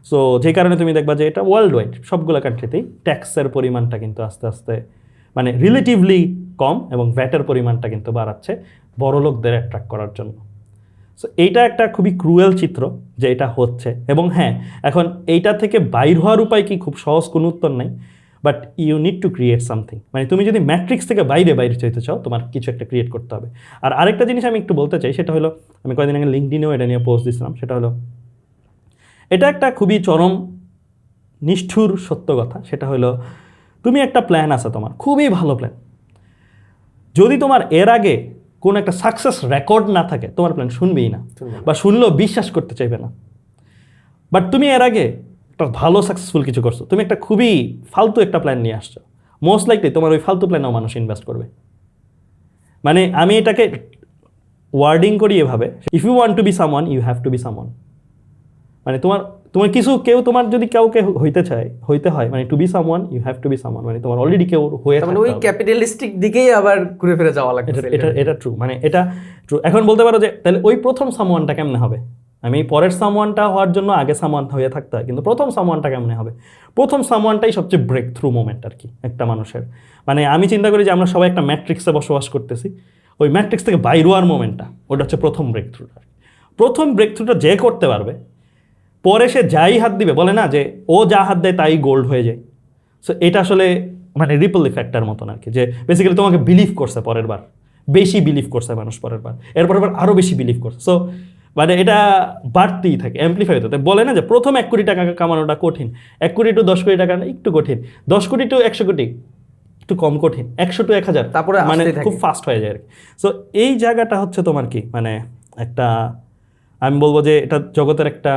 S2: সো যে কারণে তুমি দেখবা যে এটা ওয়ার্ল্ড ওয়াইড সবগুলো কান্ট্রিতেই ট্যাক্সের পরিমাণটা কিন্তু আস্তে আস্তে মানে রিলেটিভলি কম এবং ভ্যাটের পরিমাণটা কিন্তু বাড়াচ্ছে বড়লোকদের অ্যাট্রাক্ট করার জন্য। সো এইটা একটা খুবই ক্রুয়েল চিত্র যে এটা হচ্ছে। এবং হ্যাঁ, এখন এইটা থেকে বাইর হওয়ার উপায় কি, খুব সহজ কোনো উত্তর নাই, but you need to create something. মানে তুমি যদি ম্যাট্রিক্স থেকে বাইরে চাইতে চাও, তোমার কিছু একটা ক্রিয়েট করতে হবে। আর আরেকটা জিনিস আমি একটু বলতে চাই, সেটা হলো আমি কয়েকদিন আগে লিঙ্কডিনেও এটা নিয়ে পোস্ট দিয়েছিলাম, সেটা হলো এটা একটা খুবই চরম নিষ্ঠুর সত্য কথা। সেটা হলো তুমি একটা প্ল্যান আছে তোমার, খুবই ভালো প্ল্যান, যদি তোমার এর আগে কোনো একটা সাকসেস রেকর্ড না থাকে, তোমার প্ল্যান শুনবেই না, বা শুনলেও বিশ্বাস করতে চাইবে না। বাট তুমি এর আগে একটা ভালো সাকসেসফুল কিছু করছো, তুমি একটা খুবই ফালতু একটা প্ল্যান নিয়ে আসছো, মোস্ট লাইকলি তোমার ওই ফালতু প্ল্যানেও মানুষ ইনভেস্ট করবে। মানে আমি এটাকে ওয়ার্ডিং করি এভাবে, if you want to be someone you have to be someone. মানে তোমার কিছু কেউ তোমার যদি কাউকে হইতে হয়, মানে to be someone you have to be someone, মানে তোমার অলরেডি কেউ হয়ে
S1: মানে ওই ক্যাপিটালিস্টিক দিকেই আবার ঘুরে ফিরে যাওয়া লাগবে।
S2: এটা ট্রু, মানে এটা ট্রু। এখন বলতে পারো যে তাহলে ওই প্রথম সামওয়ানটা কেমনে হবে, আমি পরের সামওয়ানটা হওয়ার জন্য আগে সামওয়ান হয়ে থাকতে হয়, কিন্তু প্রথম সামওয়ানটা কেমনে হবে? প্রথম সামওয়ানটাই সবচেয়ে ব্রেক থ্রু মোমেন্ট আর কি একটা মানুষের। মানে আমি চিন্তা করি যে আমরা সবাই একটা ম্যাট্রিক্সে বসবাস করতেছি, ওই ম্যাট্রিক্স থেকে বাইর হওয়ার মোমেন্টটা ওটা হচ্ছে প্রথম ব্রেক থ্রুটা। প্রথম ব্রেক থ্রুটা যে করতে পারবে, পরে সে যাই হাত দিবে, বলে না যে ও যা হাত দেয় তাই গোল্ড হয়ে যায়। সো এটা আসলে মানে রিপল ইফেক্টের মতন আর কি, যে বেসিক্যালি তোমাকে বিলিভ করছে, পরের বার বেশি বিলিভ করছে মানুষ, পরের বার এরপরের বার আরও বেশি বিলিভ করছে। সো মানে এটা বাড়তেই থাকে, অ্যাম্পলিফাই হতে। বলে না যে প্রথম 1 কোটি টাকা কামানোটা কঠিন, 1 কোটি টু 10 কোটি টাকা একটু কঠিন, 10 কোটি টু 100 কোটি একটু কম কঠিন, 100 টু 1000
S1: তারপরে
S2: মানে
S1: আসতেই থাকে।
S2: খুব ফাস্ট হয়ে যায় আর কি। সো এই জায়গাটা হচ্ছে তোমার কি মানে একটা, আমি বলবো যে এটা জগতের একটা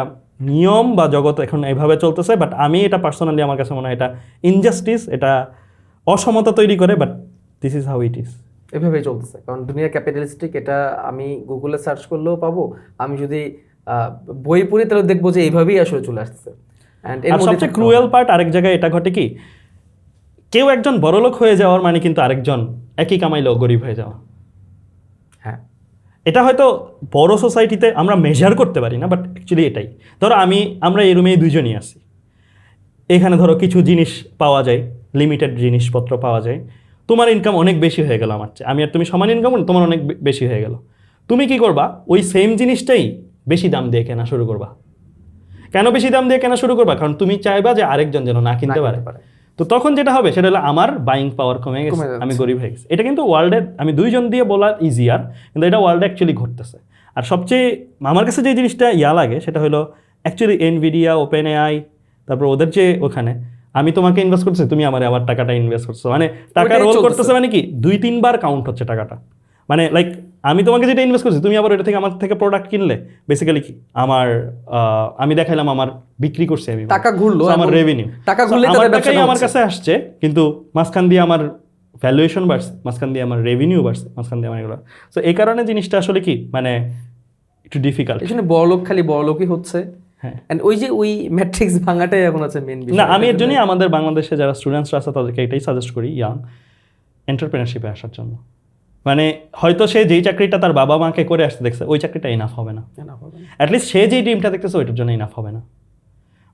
S2: নিয়ম, বা জগৎ এখন এইভাবে চলতেছে। বাট আমি এটা পার্সোনালি আমার কাছে মনে হয় এটা ইনজাস্টিস, এটা অসমতা তৈরি করে, but this is how it is.
S1: এভাবেই চলতেছে, কারণ দুনিয়া ক্যাপিটালিস্টিক। এটা আমি গুগলে সার্চ করলেও পাবো, আমি যদি বই পড়ি তাহলে দেখবো যে এইভাবেই আসলে চলে আসতেছে।
S2: আর সবচেয়ে ক্রুয়েল পার্ট আরেক জায়গায় এটা ঘটে কি, কেউ একজন বড়লোক হয়ে যাওয়ার মানে কিন্তু আরেকজন একই কামাইলেও গরিব হয়ে যাওয়া।
S1: হ্যাঁ,
S2: এটা হয়তো বড় সোসাইটিতে আমরা মেজার করতে পারি না, বাট অ্যাকচুয়ালি এটাই। ধরো আমরা এই রুমেই দুইজনই আছি, এখানে ধরো কিছু জিনিস পাওয়া যায়, লিমিটেড জিনিসপত্র পাওয়া যায়, তোমার ইনকাম অনেক বেশি হয়ে গেল আমার চেয়ে, আমি আর তুমি সমান ইনকাম করি, তোমার অনেক বেশি হয়ে গেল। তুমি কি করবা? ওই সেম জিনিসটাই বেশি দাম দিয়ে কেনা শুরু করবা। কেন বেশি দাম দিয়ে কেনা শুরু করবা? কারণ তুমি চাইবা যে আরেকজন যেন না কিনতে পারে। তো তখন যেটা হবে সেটা হলো আমার বাইং পাওয়ার কমে গেছে, আমি গরিব হয়ে গেছি। এটা কিন্তু ওয়ার্ল্ডে, আমি দুইজন দিয়ে বলা ইজিয়ার, কিন্তু এটা ওয়ার্ল্ডে অ্যাকচুয়ালি ঘটতেছে। আর সবচেয়ে আমার কাছে যে জিনিসটা লাগে সেটা হলো অ্যাকচুয়ালি এনভিডিয়া, ওপেন এআই, তারপর ওদের যে ওখানে আমি তোমাকে ইনভেস্ট করছি, তুমি আমার আবার টাকাটা ইনভেস্ট করছো, মানে টাকা রোল করতেছে, মানে কি 2-3 বার কাউন্ট হচ্ছে টাকাটা। মানে লাইক আমি তোমাকে যেটা ইনভেস্ট করছি, তুমি আবার ওইটা থেকে আমার থেকে প্রোডাক্ট কিনলে, বেসিক্যালি কি আমি দেখাইলাম আমার বিক্রি করছি, আমি
S1: টাকা ঘুরলো,
S2: আমার রেভিনিউ,
S1: টাকা ঘুরলে
S2: আমার টাকাই আমার কাছে আসছে, কিন্তু মাঝখান দিয়ে আমার ভ্যালুয়েশন বাড়ছে, মাঝখান দিয়ে আমার রেভিনিউ বাড়ছে, মাঝখান দিয়ে আমার এগুলো। সো এই কারণে জিনিসটা আসলে কি মানে একটু ডিফিকাল্ট।
S1: এখানে বড়লোক খালি বড়লোকই হচ্ছে।
S2: হ্যাঁ,
S1: এন্ড ওই যে ওই ম্যাট্রিক্স ভাঙাটাই এখন আছে মেইন বিষয়।
S2: না আমি এর জন্যই আমাদের বাংলাদেশে যারা স্টুডেন্টসরা আছে তাদেরকে এটাই সাজেস্ট করি, ইয়াং এন্টারপ্রেনারশিপে আসার জন্য। মানে হয়তো সে যেই চাকরিটা তার বাবা মাকে করে আসতে দেখছে, ওই চাকরিটা ইনাফ হবে না, অ্যাটলিস্ট সে যেই ড্রিমটা দেখতেছে ওইটার জন্য ইনাফ হবে না।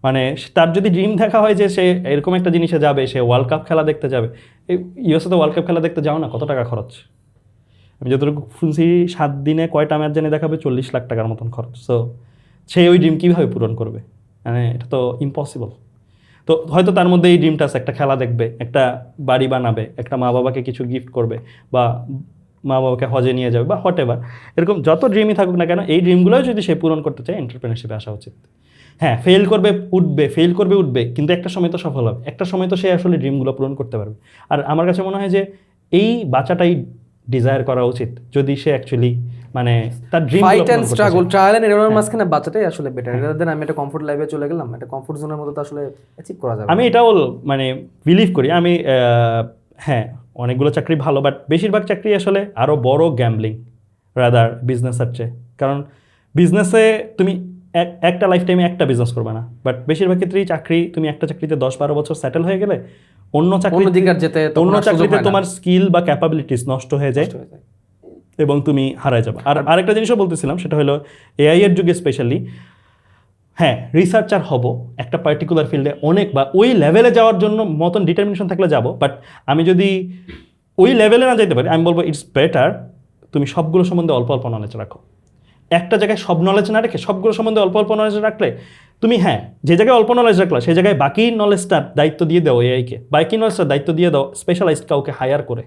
S2: মানে তার যদি ড্রিম দেখা হয় যে সে এরকম একটা জিনিসে যাবে, সে ওয়ার্ল্ড কাপ খেলা দেখতে যাবে, এই ইউএসএ তো ওয়ার্ল্ড কাপ খেলা দেখতে যাও না, কত টাকা খরচ? আমি যতটুকু শুনছি 7 দিনে কয়টা ম্যাচ জানি দেখাবে, 40 লাখ টাকার মতন খরচ। সো সে ওই ড্রিম কীভাবে পূরণ করবে? মানে এটা তো ইম্পসিবল। তো হয়তো তার মধ্যে এই ড্রিমটা আছে, একটা খেলা দেখবে, একটা বাড়ি বানাবে, একটা মা বাবাকে কিছু গিফট করবে, বা মা বাবাকে হজে নিয়ে যাবে, বা হোয়াট এভার, এরকম যত ড্রিমই থাকুক না কেন, এই ড্রিমগুলোও যদি সে পূরণ করতে চায়, এন্টারপ্রেনারশিপে আসা উচিত। হ্যাঁ, ফেল করবে উঠবে, কিন্তু একটা সময় তো সফল হবে, একটা সময় তো সে আসলে ড্রিমগুলো পূরণ করতে পারবে। আর আমার কাছে মনে হয় যে এই বাচ্চাটাই ডিজায়ার করা উচিত, যদি সে অ্যাকচুয়ালি মানে তার dream
S1: fight and struggle, trial and এররের মাঝখানে বাচ্চাটাই আসলে বেটার। রাদার দেন আমি একটা কমফোর্ট লাইফে চলে গেলাম, একটা কমফোর্ট জোনের মধ্যে তো আসলে অ্যাচিভ করা যাবে।
S2: আমি এটাও মানে বিলিভ করি। আমি হ্যাঁ অনেকগুলো চাকরি ভালো, বাট বেশিরভাগ চাকরি আসলে আরও বড় গ্যাম্বলিং রাদার বিজনেসের চেয়ে। কারণ বিজনেসে তুমি একটা লাইফ টাইমে একটা বিজনেস করবে না, বাট বেশিরভাগ ক্ষেত্রেই চাকরি তুমি একটা চাকরিতে 10-12 বছর সেটেল হয়ে গেলে অন্য
S1: অন্যদিকে আর যেতে তখন
S2: অন্য
S1: আর সুযোগ
S2: চাকরিতে
S1: হয় না।
S2: তোমার স্কিল বা ক্যাপাবিলিটিস নষ্ট হয়ে যায়
S1: নষ্ট হয়ে যায়।
S2: এবং তুমি হারায় যাবে। আর আরেকটা জিনিসও বলতেছিলাম, সেটা হলো এআই এর যুগে স্পেশালি, হ্যাঁ রিসার্চার হব একটা পার্টিকুলার ফিল্ডে অনেক, বা ওই লেভেলে যাওয়ার জন্য মতন ডিটারমিনেশন থাকলে যাব, বাট আমি যদি ওই লেভেলে না যেতে পারি, আমি বলবো ইটস বেটার তুমি সবগুলো সম্বন্ধে অল্প অল্প নলেজ রাখো। একটা জায়গায় সব নলেজ না রেখে সবগুলো সম্বন্ধে অল্প অল্প নলেজ রাখলে তুমি, হ্যাঁ যে জায়গায় অল্প নলেজ রাখলা সেই জায়গায় বাকি নলেজটার দায়িত্ব দিয়ে দাও এআইকে, বাকি নলেজটার দায়িত্ব দিয়ে দাও স্পেশালাইজড কাউকে হায়ার করে।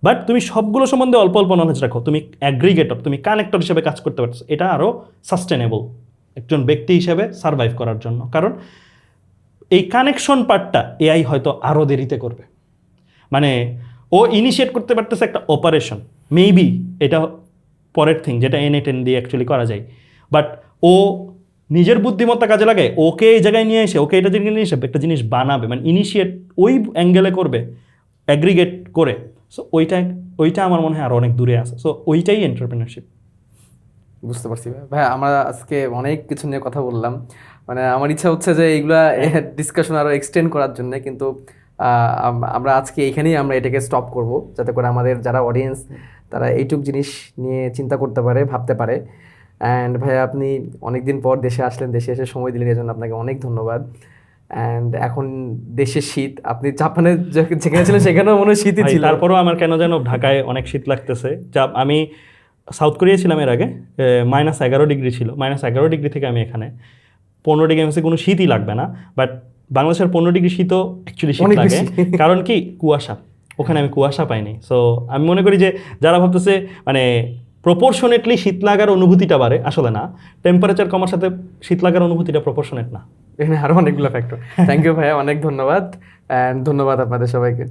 S2: বাট তুমি সবগুলো সম্বন্ধে অল্প অল্প নলেজ রাখো, তুমি অ্যাগ্রিগেটর, তুমি কানেক্টর হিসেবে কাজ করতে পারছো, এটা আরও সাস্টেনেবল একজন ব্যক্তি হিসেবে সার্ভাইভ করার জন্য। কারণ এই কানেকশন পার্টটা এআই হয়তো আরও দেরিতে করবে। মানে ও ইনিশিয়েট করতে পারতেছে একটা অপারেশন, মেবি এটা পরের থিং যেটা N8N দিয়ে অ্যাকচুয়ালি করা যায়, বাট ও নিজের বুদ্ধিমত্তা কাজে লাগে, ওকে এই জায়গায় নিয়ে এসে ওকে এটা জায়গায় নিয়ে এসে একটা জিনিস বানাবে, মানে ইনিশিয়েট ওই অ্যাঙ্গেলে করবে অ্যাগ্রিগেট করে। সো ওইটা আমার মনে হয় আরও অনেক দূরে আছে। সো ওইটাই এন্টারপ্রেনারশিপ।
S1: বুঝতে পারছি ভাই। ভাই আমরা আজকে অনেক কিছু নিয়ে কথা বললাম, মানে আমার ইচ্ছা হচ্ছে যে এইগুলা ডিসকাশন আরো এক্সটেন্ড করার জন্য, কিন্তু আমরা আজকে এইখানেই আমরা এটাকে স্টপ করব, যাতে করে আমাদের যারা অডিয়েন্স তারা এইটুক জিনিস নিয়ে চিন্তা করতে পারে, ভাবতে পারে। অ্যান্ড ভাই আপনি অনেকদিন পর দেশে আসলেন, দেশে এসে সময় দিলেন, এর জন্য আপনাকে অনেক ধন্যবাদ। অ্যান্ড এখন দেশে শীত, আপনি জাপানে যেখানে ছিলেন সেখানেও মনে হয় শীতই ছিল।
S2: তারপরেও আমার কেন যেন ঢাকায় অনেক শীত লাগতেছে। আমি সাউথ কোরিয়া ছিলাম এর আগে, -11 ডিগ্রি ছিল, -11 ডিগ্রি থেকে আমি এখানে 15 ডিগ্রি এমসি কোনো শীতই লাগবে না, বাট বাংলাদেশের 15 ডিগ্রি শীতও অ্যাকচুয়ালি শীত
S1: অনেক
S2: লাগে।
S1: বেশি।
S2: কারণ কি কুয়াশা, ওখানে আমি কুয়াশা পাইনি। সো আমি মনে করি যে যারা ভাবতেছে মানে প্রপোর্শনেটলি শীত লাগার অনুভূতিটা বাড়ে, আসলে না, টেম্পারেচার কমার সাথে শীত লাগার অনুভূতিটা প্রপোর্শনেট না।
S1: এখানে আরো অনেকগুলো ফ্যাক্টর। থ্যাংক ইউ ভাইয়া, অনেক ধন্যবাদ। অ্যান্ড ধন্যবাদ আপনাদের সবাইকে।